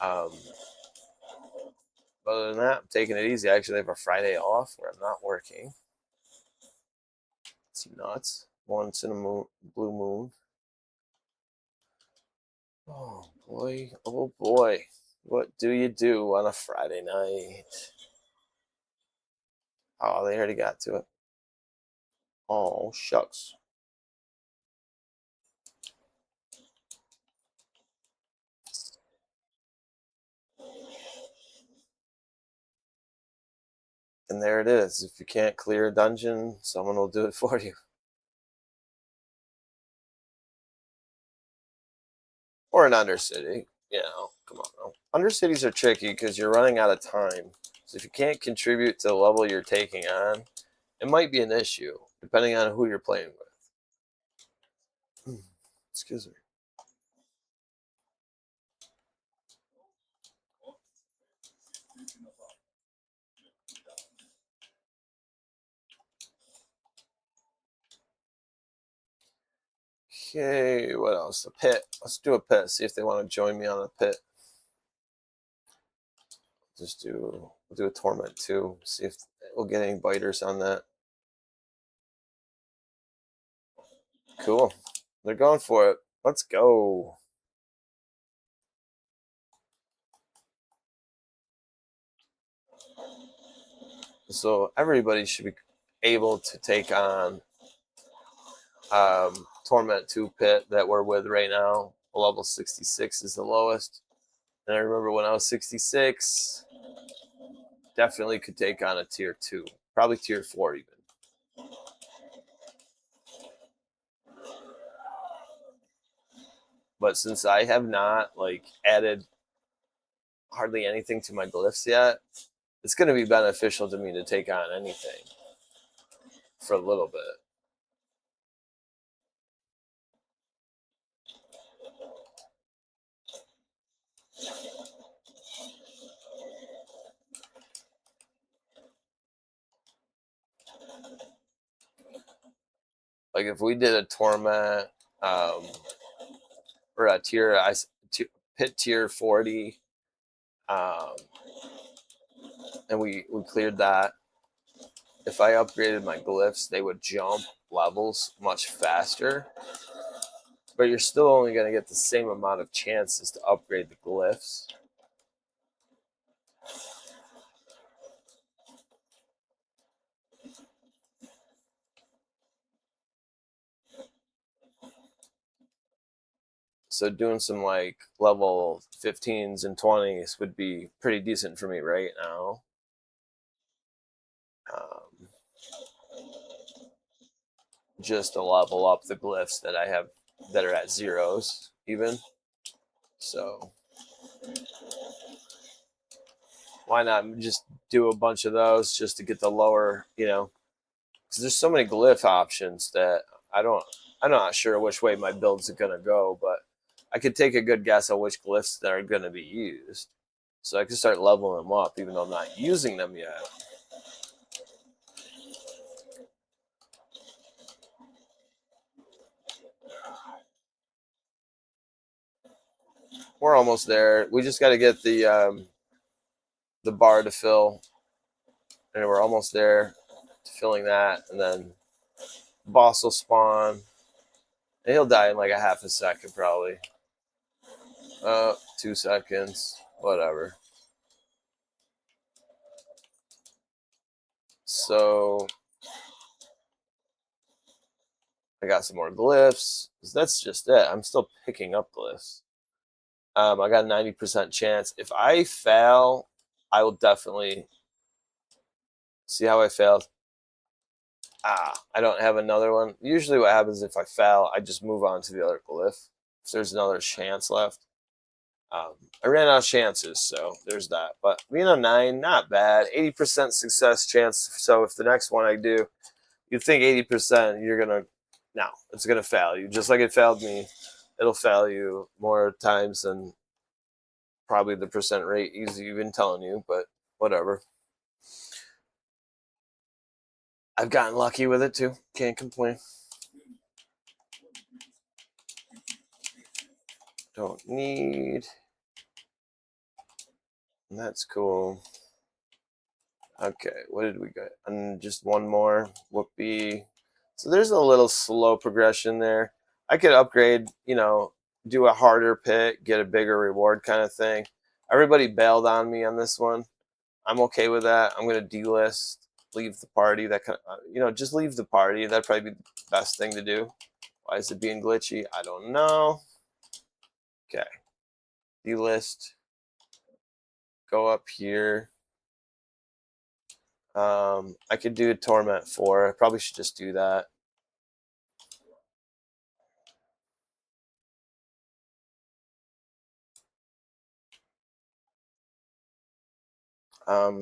Other than that, I'm taking it easy. I actually have a Friday off where I'm not working. It's nuts. Once in a blue moon. Oh boy. Oh boy. What do you do on a Friday night? Oh, they already got to it. Oh, shucks. And there it is. If you can't clear a dungeon, someone will do it for you. Or an Undercity. Come on. Undercities are tricky because you're running out of time. So if you can't contribute to the level you're taking on, it might be an issue, depending on who you're playing with. Excuse me. Okay, what else? A pit. Let's do a pit. See if they want to join me on a pit. We'll do a torment too. See if we'll get any biters on that. Cool. They're going for it. Let's go. So everybody should be able to take on Torment 2 pit that we're with right now. Level 66 is the lowest. And I remember when I was 66, definitely could take on a tier 2. Probably tier 4 even. But since I have not added hardly anything to my glyphs yet, it's going to be beneficial to me to take on anything for a little bit. Like if we did a torment or a pit tier 40, and we cleared that. If I upgraded my glyphs, they would jump levels much faster. But you're still only going to get the same amount of chances to upgrade the glyphs. So doing some level 15s and 20s would be pretty decent for me right now. just to level up the glyphs that I have that are at zeros even. So why not just do a bunch of those just to get the lower, because there's so many glyph options that I'm not sure which way my build's gonna go, but I could take a good guess on which glyphs that are gonna be used. So I can start leveling them up even though I'm not using them yet. We're almost there. We just got to get the bar to fill, and we're almost there to filling that, and then the boss will spawn, and he'll die in like a half a second probably. 2 seconds, whatever. So I got some more glyphs. That's just it. I'm still picking up glyphs. I got a 90% chance. If I fail, I will definitely see how I failed. I don't have another one. Usually what happens if I fail, I just move on to the other glyph. If there's another chance left. I ran out of chances, so there's that. But being a 9, not bad. 80% success chance. So if the next one I do, you'd think 80%, you're going to, no, it's going to fail you. Just like it failed me, it'll fail you more times than probably the percent rate he's even telling you, but whatever. I've gotten lucky with it too. Can't complain. Don't need. That's cool. Okay, what did we get? And just one more. Whoopee. So there's a little slow progression there. I could upgrade, do a harder pit, get a bigger reward kind of thing. Everybody bailed on me on this one. I'm okay with that. I'm going to delist, leave the party. That kind of, just leave the party. That'd probably be the best thing to do. Why is it being glitchy? I don't know. Okay. Delist. Go up here. I could do a Torment 4. I probably should just do that.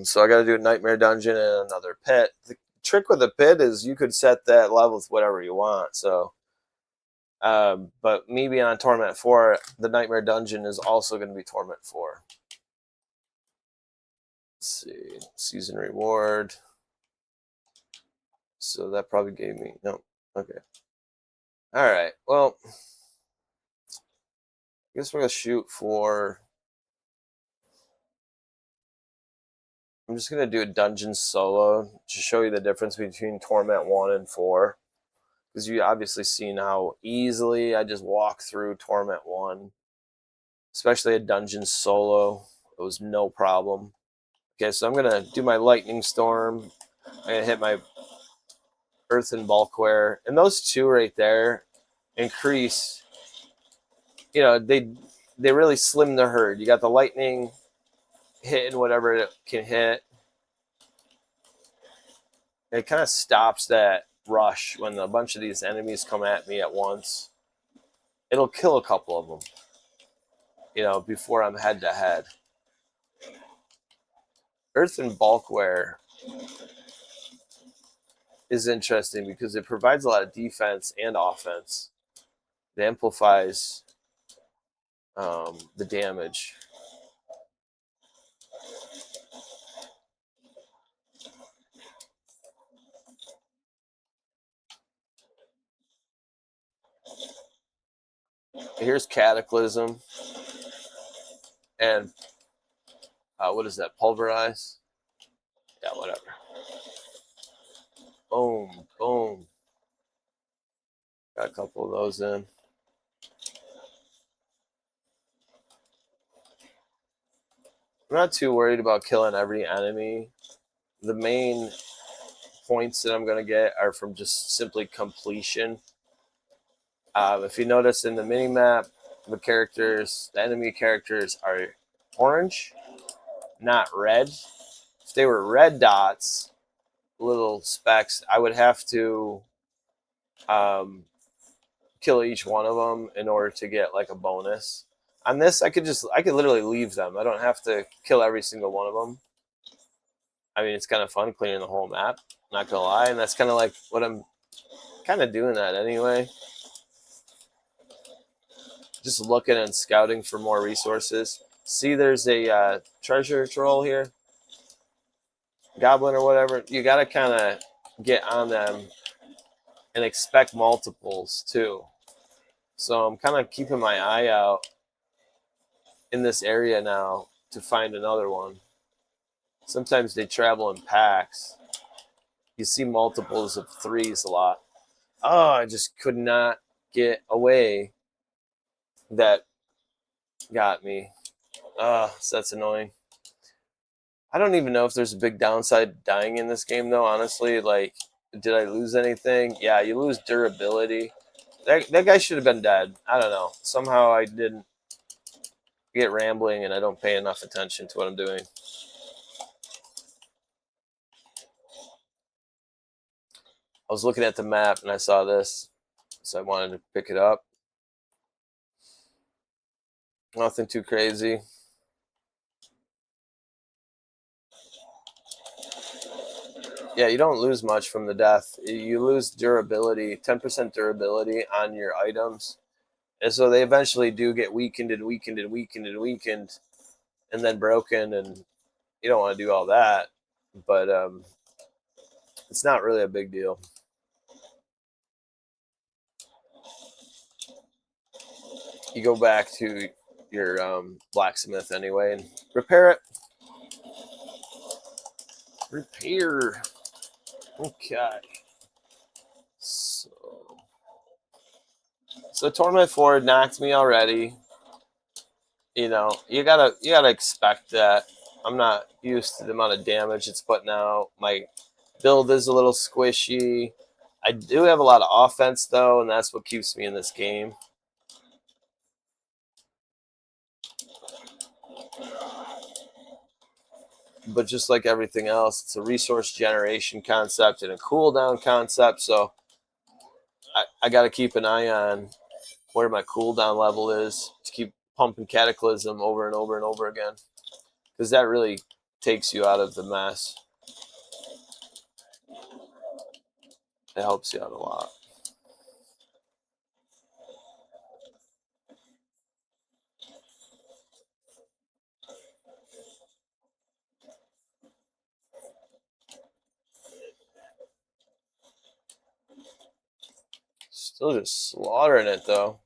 So I got to do a Nightmare Dungeon and another pit. The trick with the pit is you could set that level with whatever you want. So, but me being on Torment 4, the Nightmare Dungeon is also going to be Torment 4. Let's see. Season reward. So that probably gave me... No. Okay. All right. Well, I guess we're going to shoot for... I'm just going to do a dungeon solo to show you the difference between Torment 1 and 4. Because you obviously seen how easily I just walk through Torment 1. Especially a dungeon solo. It was no problem. Okay, so I'm going to do my Lightning Storm. I'm going to hit my Earthen Bulkware. And those two right there increase... they really slim the herd. You got the Lightning hitting whatever it can hit. It kind of stops that rush when a bunch of these enemies come at me at once. It'll kill a couple of them, before I'm head to head. Earthen Bulkware is interesting because it provides a lot of defense and offense. It amplifies the damage. Here's Cataclysm. And what is that? Pulverize? Yeah, whatever. Boom, boom. Got a couple of those in. I'm not too worried about killing every enemy. The main points that I'm going to get are from just simply completion. If you notice in the mini-map, the enemy characters are orange, not red. If they were red dots, little specks, I would have to kill each one of them in order to get like a bonus. On this, I could literally leave them. I don't have to kill every single one of them. I mean, it's kind of fun clearing the whole map. Not gonna lie, and that's kind of like what I'm kind of doing that anyway. Just looking and scouting for more resources. See, there's a treasure troll here, goblin or whatever. You gotta kind of get on them and expect multiples too. So I'm kind of keeping my eye out in this area now to find another one. Sometimes they travel in packs. You see multiples of threes a lot. Oh, I just could not get away. That got me. So that's annoying. I don't even know if there's a big downside to dying in this game, though, honestly. Like, did I lose anything? Yeah, you lose durability. That guy should have been dead. I don't know. Somehow I didn't get rambling and I don't pay enough attention to what I'm doing. I was looking at the map and I saw this, so I wanted to pick it up. Nothing too crazy. Yeah, you don't lose much from the death. You lose durability, 10% durability on your items. And so they eventually do get weakened and weakened and weakened and weakened and then broken, and you don't want to do all that. But it's not really a big deal. You go back to your blacksmith anyway and repair it. Repair. Okay. So Torment 4 knocked me already. You know, you gotta expect that. I'm not used to the amount of damage it's putting out. My build is a little squishy. I do have a lot of offense though, and that's what keeps me in this game. But just like everything else, it's a resource generation concept and a cooldown concept. So I got to keep an eye on where my cooldown level is to keep pumping Cataclysm over and over and over again, because that really takes you out of the mess. It helps you out a lot. Still just slaughtering it though.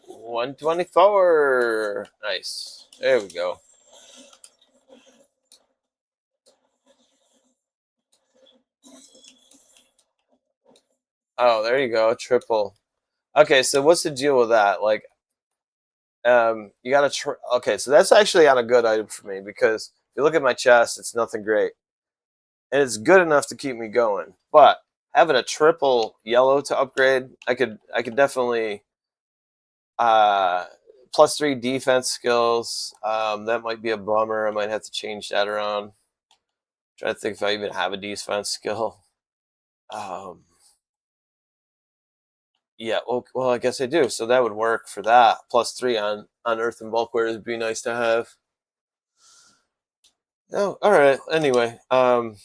$124. Nice. There we go. Oh, there you go. Triple. Okay, so what's the deal with that? Like, you got to. Okay, so that's actually on a good item for me, because if you look at my chest, it's nothing great, and it's good enough to keep me going. But having a triple yellow to upgrade, I could definitely +3 defense skills. That might be a bummer. I might have to change that around. Trying to think if I even have a defense skill. Yeah, well, I guess I do. So that would work for that. +3 on Earth and Bulkwear would be nice to have. Oh, all right. Anyway, so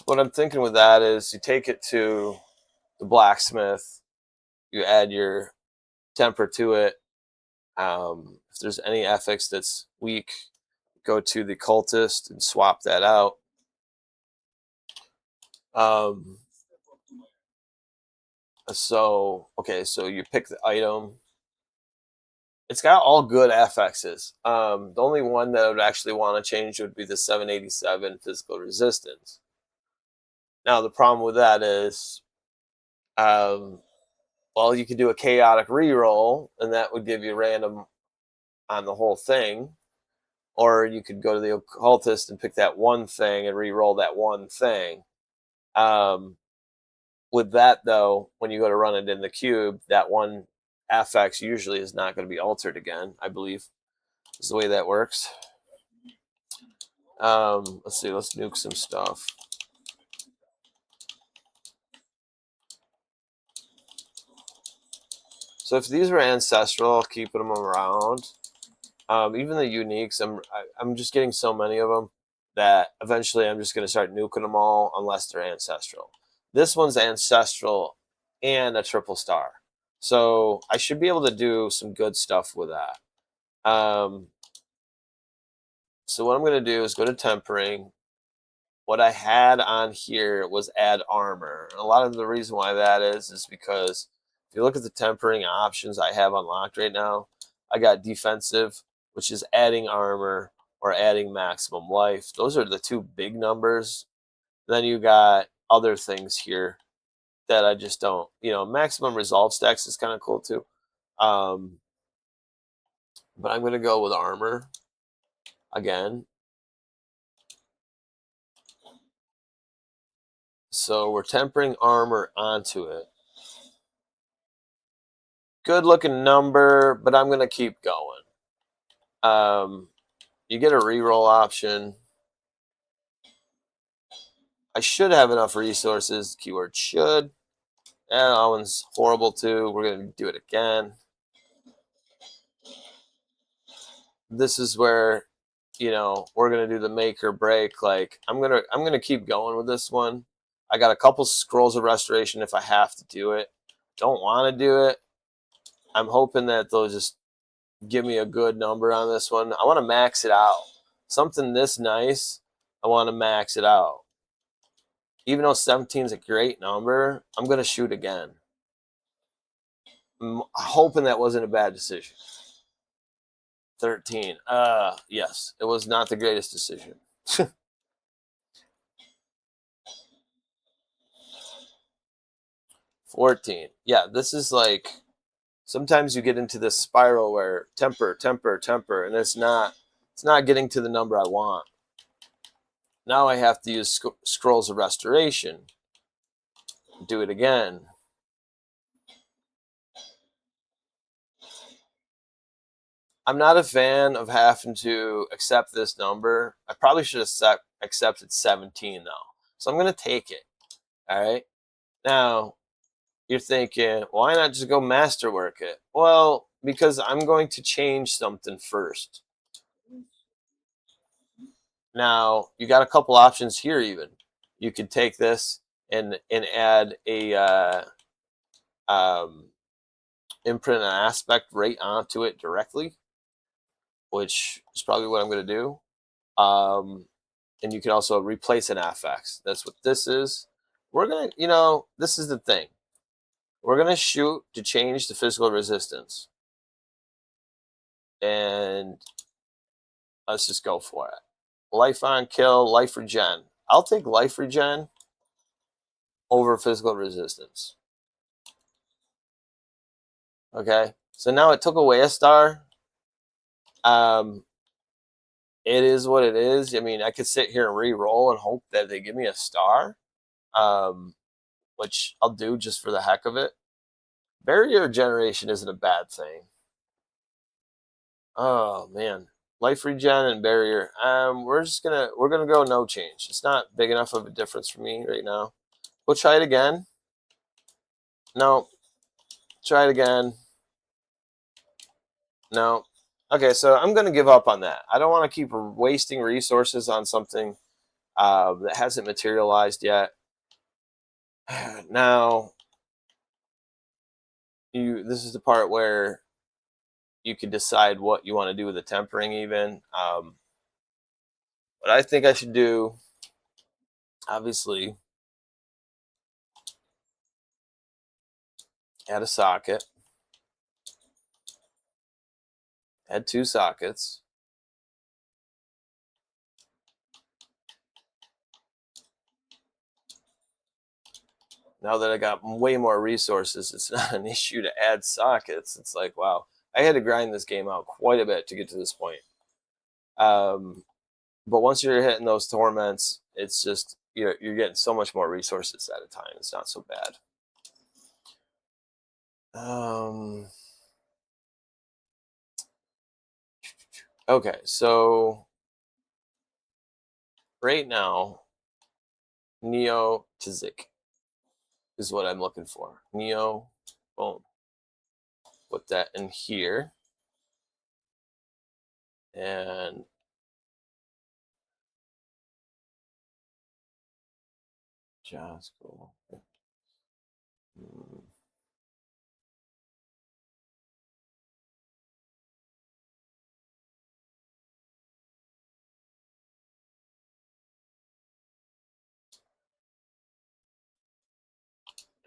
what I'm thinking with that is you take it to the blacksmith, you add your temper to it. If there's any ethics that's weak, go to the cultist and swap that out. Okay, so you pick the item. It's got all good FXs. The only one that I would actually want to change would be the 787 physical resistance. Now the problem with that is, well, you could do a chaotic reroll, and that would give you random on the whole thing. Or you could go to the occultist and pick that one thing and re-roll that one thing. With that, though, when you go to run it in the cube, that one affix usually is not going to be altered again, I believe, is the way that works. Let's see, let's nuke some stuff. So if these were ancestral, I'll keep them around. Even the uniques, I'm just getting so many of them that eventually I'm just going to start nuking them all unless they're ancestral. This one's ancestral and a triple star. So I should be able to do some good stuff with that. So what I'm going to do is go to tempering. What I had on here was add armor. And a lot of the reason why that is because if you look at the tempering options I have unlocked right now, I got defensive, which is adding armor or adding maximum life. Those are the two big numbers. Then you got other things here that I just don't, maximum resolve stacks is kind of cool too. But I'm going to go with armor again. So we're tempering armor onto it. Good looking number, but I'm going to keep going. You get a reroll option. I should have enough resources. Keyword should. And that one's horrible too. We're going to do it again. This is where, we're going to do the make or break. Like I'm going to keep going with this one. I got a couple scrolls of restoration if I have to do it. Don't want to do it. I'm hoping that they'll just give me a good number on this one. I want to max it out. Something this nice, I want to max it out. Even though 17 is a great number, I'm going to shoot again. I'm hoping that wasn't a bad decision. 13. Yes, it was not the greatest decision. 14. Yeah, this is like, sometimes you get into this spiral where temper, and it's not getting to the number I want. Now I have to use scrolls of restoration. Do it again. I'm not a fan of having to accept this number. I probably should have accepted 17 though. So I'm going to take it. All right. Now, you're thinking, why not just go masterwork it? Well, because I'm going to change something first. Now, you got a couple options here even. You could take this and add a imprint and aspect right onto it directly, which is probably what I'm going to do. And you can also replace an affix. That's what this is. We're going to, this is the thing. We're going to shoot to change the physical resistance. And let's just go for it. Life on kill, life regen. I'll take life regen over physical resistance. Okay, so now it took away a star. It is what it is. I mean, I could sit here and re-roll and hope that they give me a star, which I'll do just for the heck of it. Barrier generation isn't a bad thing. Oh man, life regen and barrier. We're gonna go no change. It's not big enough of a difference for me right now. We'll try it again. No, try it again. No. Okay, so I'm gonna give up on that. I don't want to keep wasting resources on something that hasn't materialized yet. Now, this is the part where you can decide what you want to do with the tempering even. What I think I should do, obviously, add a socket, add 2 sockets. Now that I got way more resources, it's not an issue to add sockets. It's like, wow, I had to grind this game out quite a bit to get to this point. But once you're hitting those torments, it's just you're getting so much more resources at a time. It's not so bad. Okay, so right now, Neo Tzik is what I'm looking for. Neo, boom. Put that in here. And just go.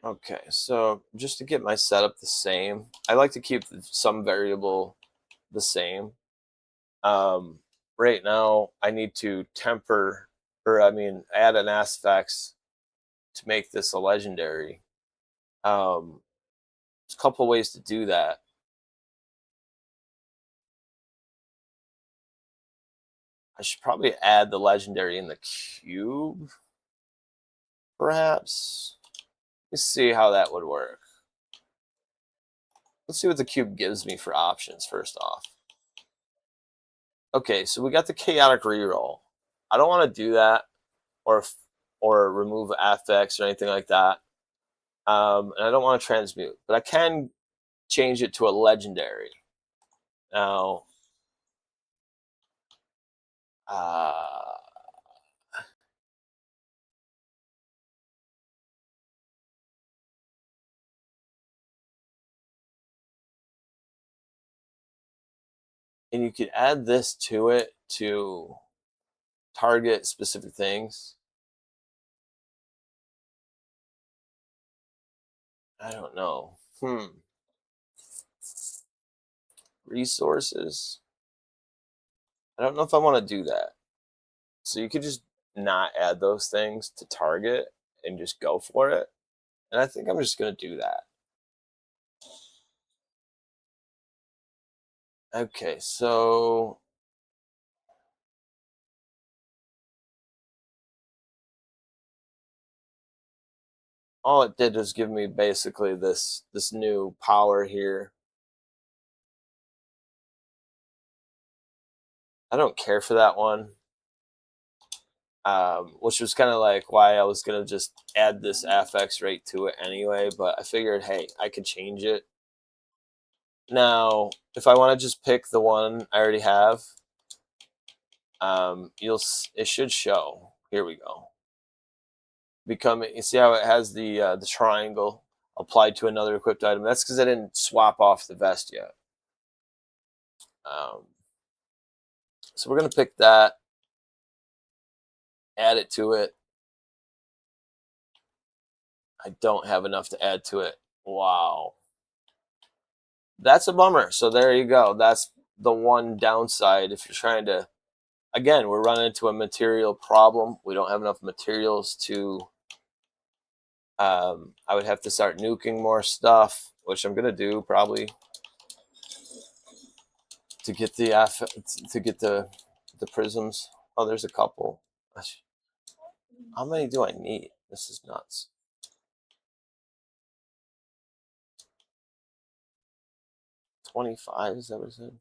Okay, so just to get my setup the same, I like to keep some variable the same. Right now, I need to temper, or I mean, add an aspects to make this a legendary. There's a couple ways to do that. I should probably add the legendary in the cube, perhaps. Let's see how that would work. Let's see what the cube gives me for options first off. Okay, so we got the chaotic reroll. I don't want to do that or remove affix or anything like that. And I don't want to transmute, but I can change it to a legendary. Now, and you could add this to it to target specific things. I don't know. Resources. I don't know if I want to do that. So you could just not add those things to target and just go for it. And I think I'm just going to do that. Okay, so all it did was give me basically this new power here. I don't care for that one, which was kind of like why I was going to just add this FX rate to it anyway, but I figured, hey, I could change it. Now, if I want to just pick the one I already have, it should show. Here we go. You see how it has the triangle applied to another equipped item? That's because I didn't swap off the vest yet. So we're going to pick that, add it to it. I don't have enough to add to it. Wow. That's a bummer. So there you go. That's the one downside if you're trying to, again, we're running into a material problem. We don't have enough materials to, I would have to start nuking more stuff, which I'm going to do probably to get the prisms. Oh, there's a couple. How many do I need? This is nuts. 25, is that what it said?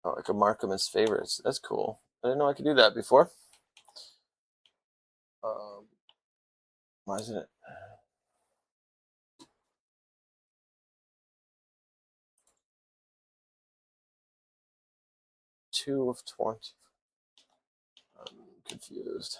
Oh, I could mark them as favorites. That's cool. I didn't know I could do that before. Why isn't it? Two of 20. I'm confused.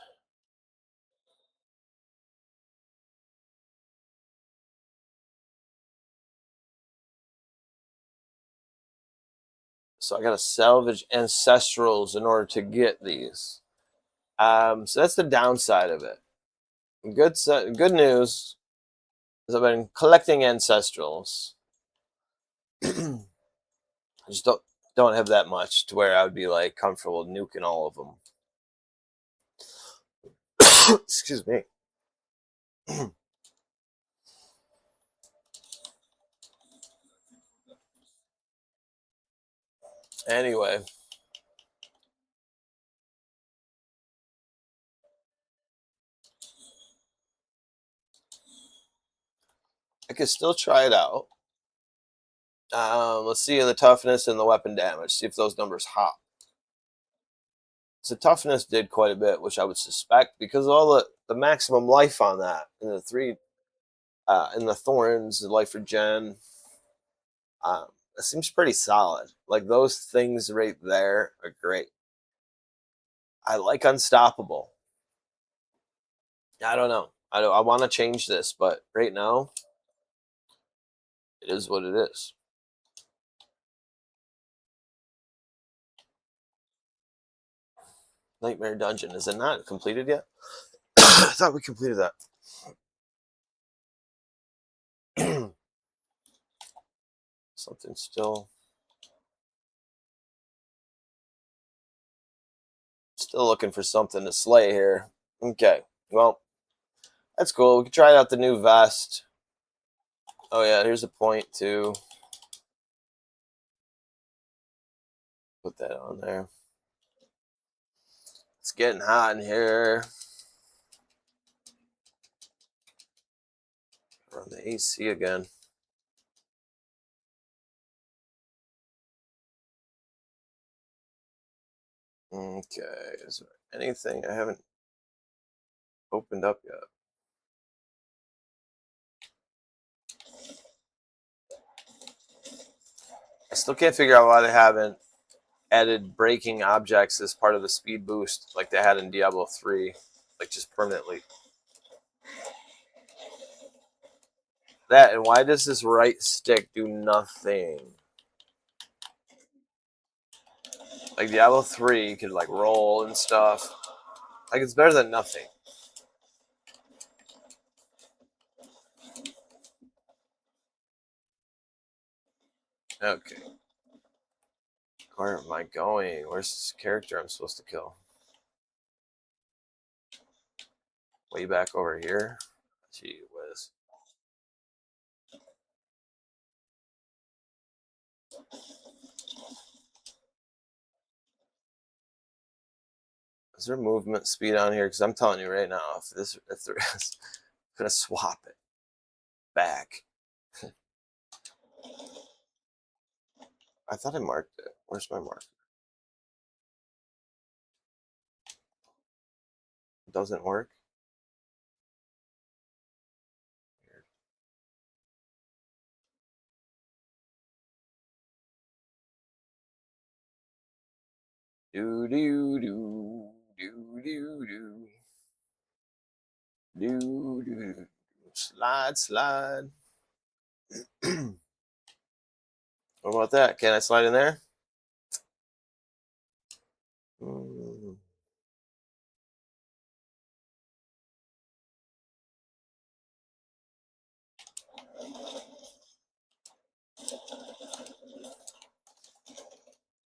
So I got to salvage ancestrals in order to get these. So that's the downside of it. Good news is I've been collecting ancestrals. I just don't have that much to where I would be like comfortable nuking all of them. Excuse me. Anyway. I could still try it out. Let's see the toughness and the weapon damage. See if those numbers hop. So toughness did quite a bit, which I would suspect because of all the maximum life on that and the three and the thorns, the life regen. It seems pretty solid. Like those things right there are great. I like unstoppable. I don't know. I want to change this, but right now it is what it is. Nightmare Dungeon. Is it not completed yet? I thought we completed that. Something still looking for something to slay here. Okay, well, that's cool. We can try out the new vest. Oh yeah, here's a point too. Put that on there. It's getting hot in here. Run the AC again. Okay, is there anything I haven't opened up yet? I still can't figure out why they haven't added breaking objects as part of the speed boost like they had in Diablo 3, like just permanently. That, and why does this right stick do nothing? Like Diablo 3, you could like roll and stuff. Like it's better than nothing. Okay. Where am I going? Where's this character I'm supposed to kill? Way back over here? Gee whiz. Is there movement speed on here? Because I'm telling you right now, if there is, I'm gonna swap it back. I thought I marked it. Where's my mark? It doesn't work. Weird. Do do do do do do do do. Slide, slide. What about that? Can I slide in there? Mm.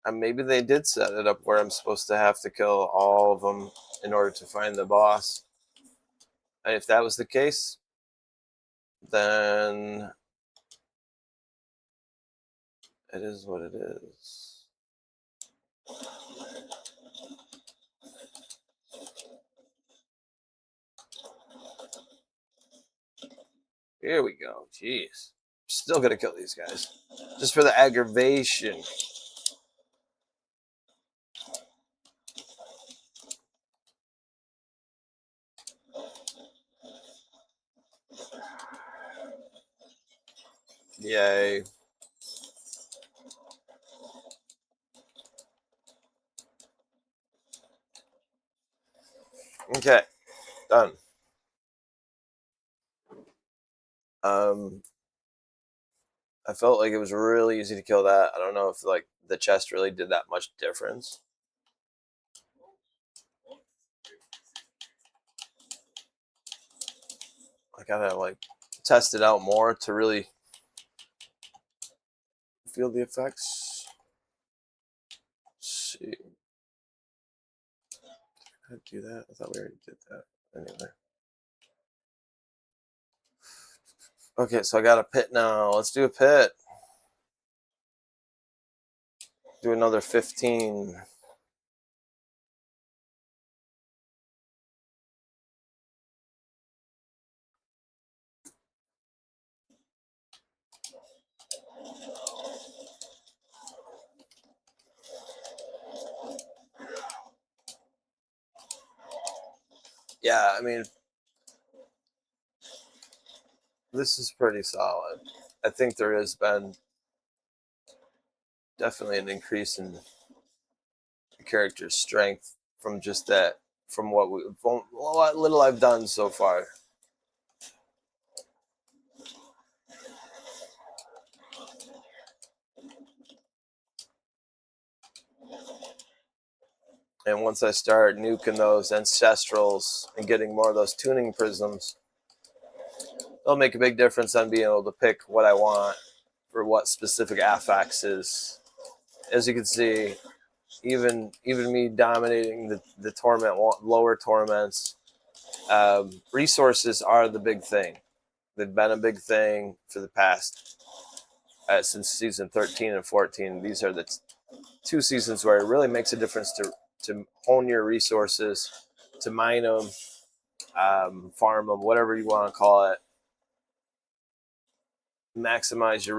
And maybe they did set it up where I'm supposed to have to kill all of them in order to find the boss. And if that was the case, then it is what it is. Here we go. Jeez. Still gonna kill these guys. Just for the aggravation. Yay. Okay. Done. I felt like it was really easy to kill that. I don't know if like the chest really did that much difference. I gotta like test it out more to really feel the effects. Let's see. Did I do that? I thought we already did that. Anyway. Okay, so I got a pit now. Let's do a pit. Do another 15. Yeah, I mean, this is pretty solid. I think there has been definitely an increase in the character's strength from just that, from what little I've done so far. And once I start nuking those ancestrals and getting more of those tuning prisms, it'll make a big difference on being able to pick what I want for what specific affixes. As you can see, even me dominating the torment, lower torments, resources are the big thing. They've been a big thing for the past since season 13 and 14. These are the two seasons where it really makes a difference to hone your resources, to mine them, farm them, whatever you want to call it. Maximize your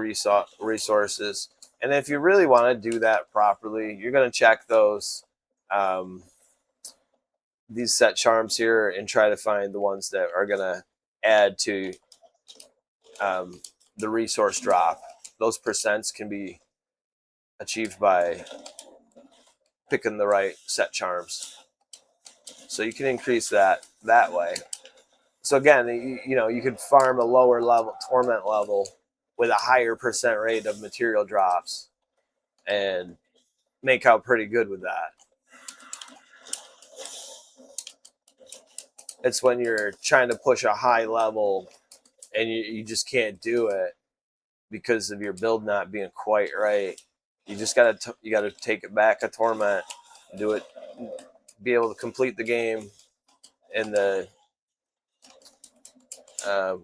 resources. And if you really want to do that properly, you're going to check these set charms here and try to find the ones that are going to add to the resource drop. Those percents can be achieved by picking the right set charms. So you can increase that way. So again, you could farm a lower level torment level with a higher percent rate of material drops and make out pretty good with that. It's when you're trying to push a high level and you just can't do it because of your build not being quite right. You just gotta take it back a torment, do it, be able to complete the game in the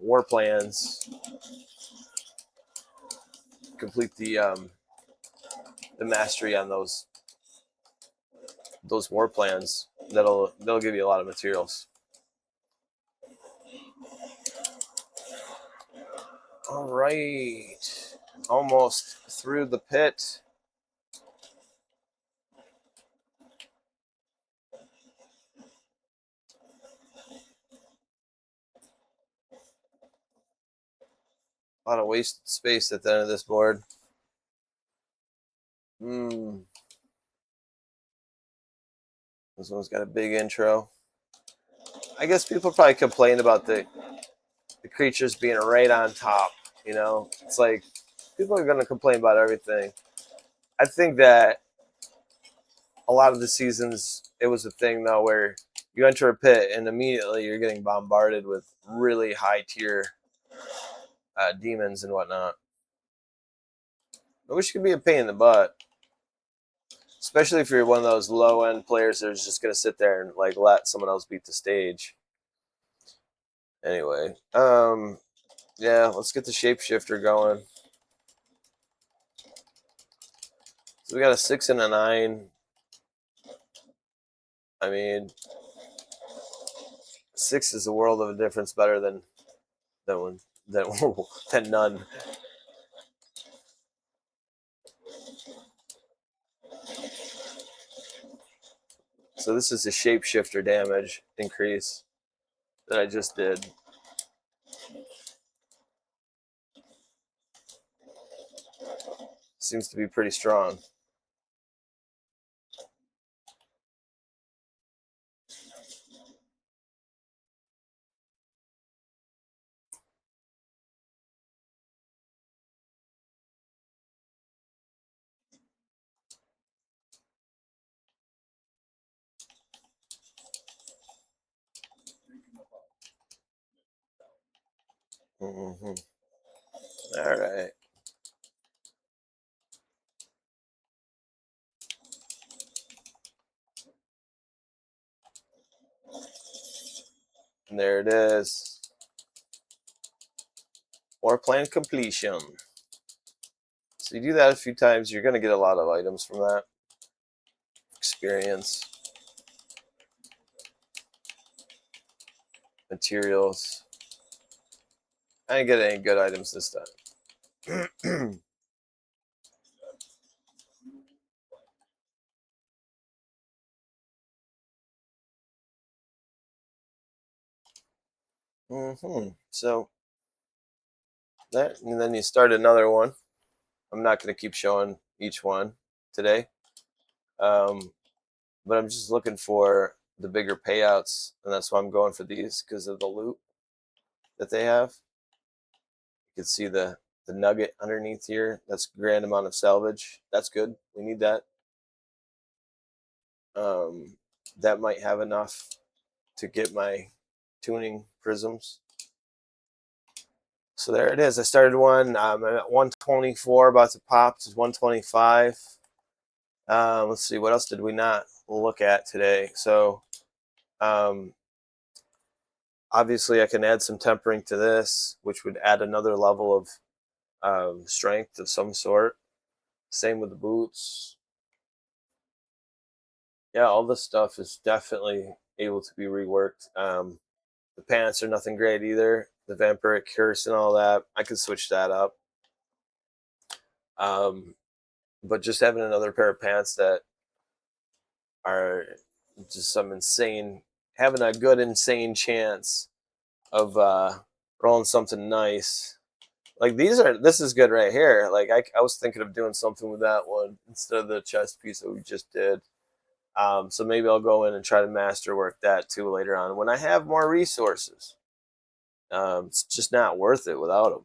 war plans, complete the mastery on those war plans. They'll give you a lot of materials. All right, almost through the pit. A lot of wasted space at the end of this board. This one's got a big intro. I guess people probably complain about the creatures being right on top. It's like people are going to complain about everything. I think that a lot of the seasons, it was a thing though where you enter a pit and immediately you're getting bombarded with really high tier demons and whatnot, which can be a pain in the butt, especially if you're one of those low end players that's just going to sit there and like let someone else beat the stage. Anyway, yeah, let's get the shapeshifter going. So we got a 6 and a 9. I mean, 6 is a world of a difference better than none. So this is a shapeshifter damage increase that I just did. Seems to be pretty strong. Mm-hmm. All right. And there it is. Or plan completion. So you do that a few times, you're going to get a lot of items from that. Experience. Materials. I didn't get any good items this time. So that, and then you start another one. I'm not going to keep showing each one today, but I'm just looking for the bigger payouts, and that's why I'm going for these because of the loot that they have. You can see the nugget underneath here. That's a grand amount of salvage. That's good. We need that. That might have enough to get my tuning prisms. So there it is. I started one. I'm at 124, about to pop to 125. Let's see, what else did we not look at today? So obviously I can add some tempering to this, which would add another level of strength of some sort. Same with the boots. Yeah, all this stuff is definitely able to be reworked. The pants are nothing great either. The vampiric curse and all that, I could switch that up. But just having another pair of pants that are just some insane, having a good insane chance of rolling something nice. Like this is good right here. Like I was thinking of doing something with that one instead of the chest piece that we just did. So maybe I'll go in and try to masterwork that too later on when I have more resources. It's just not worth it without them.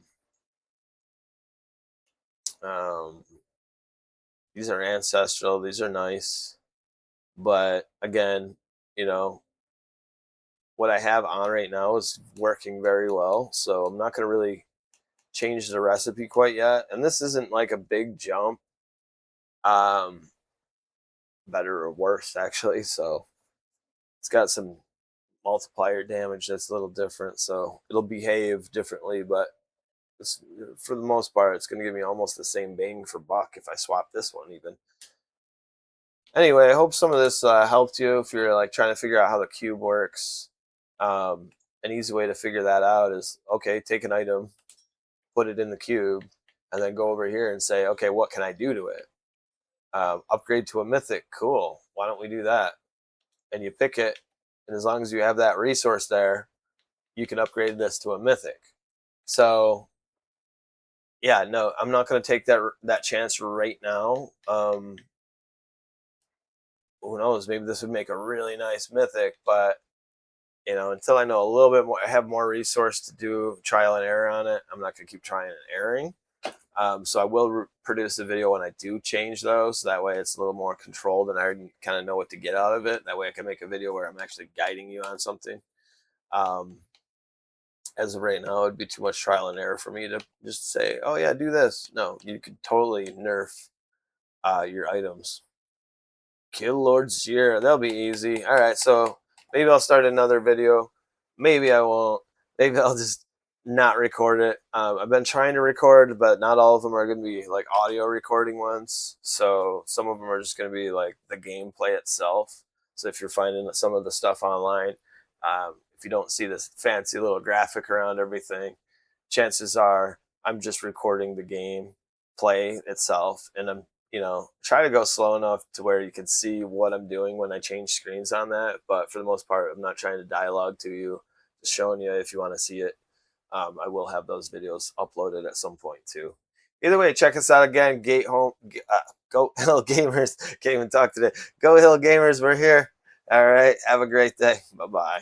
These are ancestral. These are nice. But again, you know, what I have on right now is working very well. So I'm not going to really change the recipe quite yet. And this isn't like a big jump. Better or worse, actually. So it's got some multiplier damage that's a little different. So it'll behave differently. But it's, for the most part, it's going to give me almost the same bang for buck if I swap this one even. Anyway, I hope some of this helped you if you're like trying to figure out how the cube works. An easy way to figure that out is, okay, take an item, put it in the cube, and then go over here and say, okay, what can I do to it? Upgrade to a mythic. Cool. Why don't we do that? And you pick it, and as long as you have that resource there, you can upgrade this to a mythic. So, yeah, no, I'm not going to take that chance right now. Who knows? Maybe this would make a really nice mythic, but you know, until I know a little bit more, I have more resource to do trial and error on it. I'm not going to keep trying and erroring. So I will produce a video when I do change those. So that way it's a little more controlled and I kind of know what to get out of it. That way I can make a video where I'm actually guiding you on something. As of right now, it'd be too much trial and error for me to just say, oh yeah, do this. No, you could totally nerf your items. Kill Lord Zir. That'll be easy. All right, so maybe I'll start another video. Maybe I won't. Maybe I'll just not record it. I've been trying to record, but not all of them are going to be like audio recording ones. So some of them are just going to be like the gameplay itself. So if you're finding some of the stuff online, if you don't see this fancy little graphic around everything, chances are I'm just recording the game play itself, and I'm try to go slow enough to where you can see what I'm doing when I change screens on that. But for the most part, I'm not trying to dialogue to you, just showing you if you want to see it. I will have those videos uploaded at some point too. Either way, check us out again. Go Hill Gamers. Can't even talk today. Go Hill Gamers. We're here. All right. Have a great day. Bye-bye.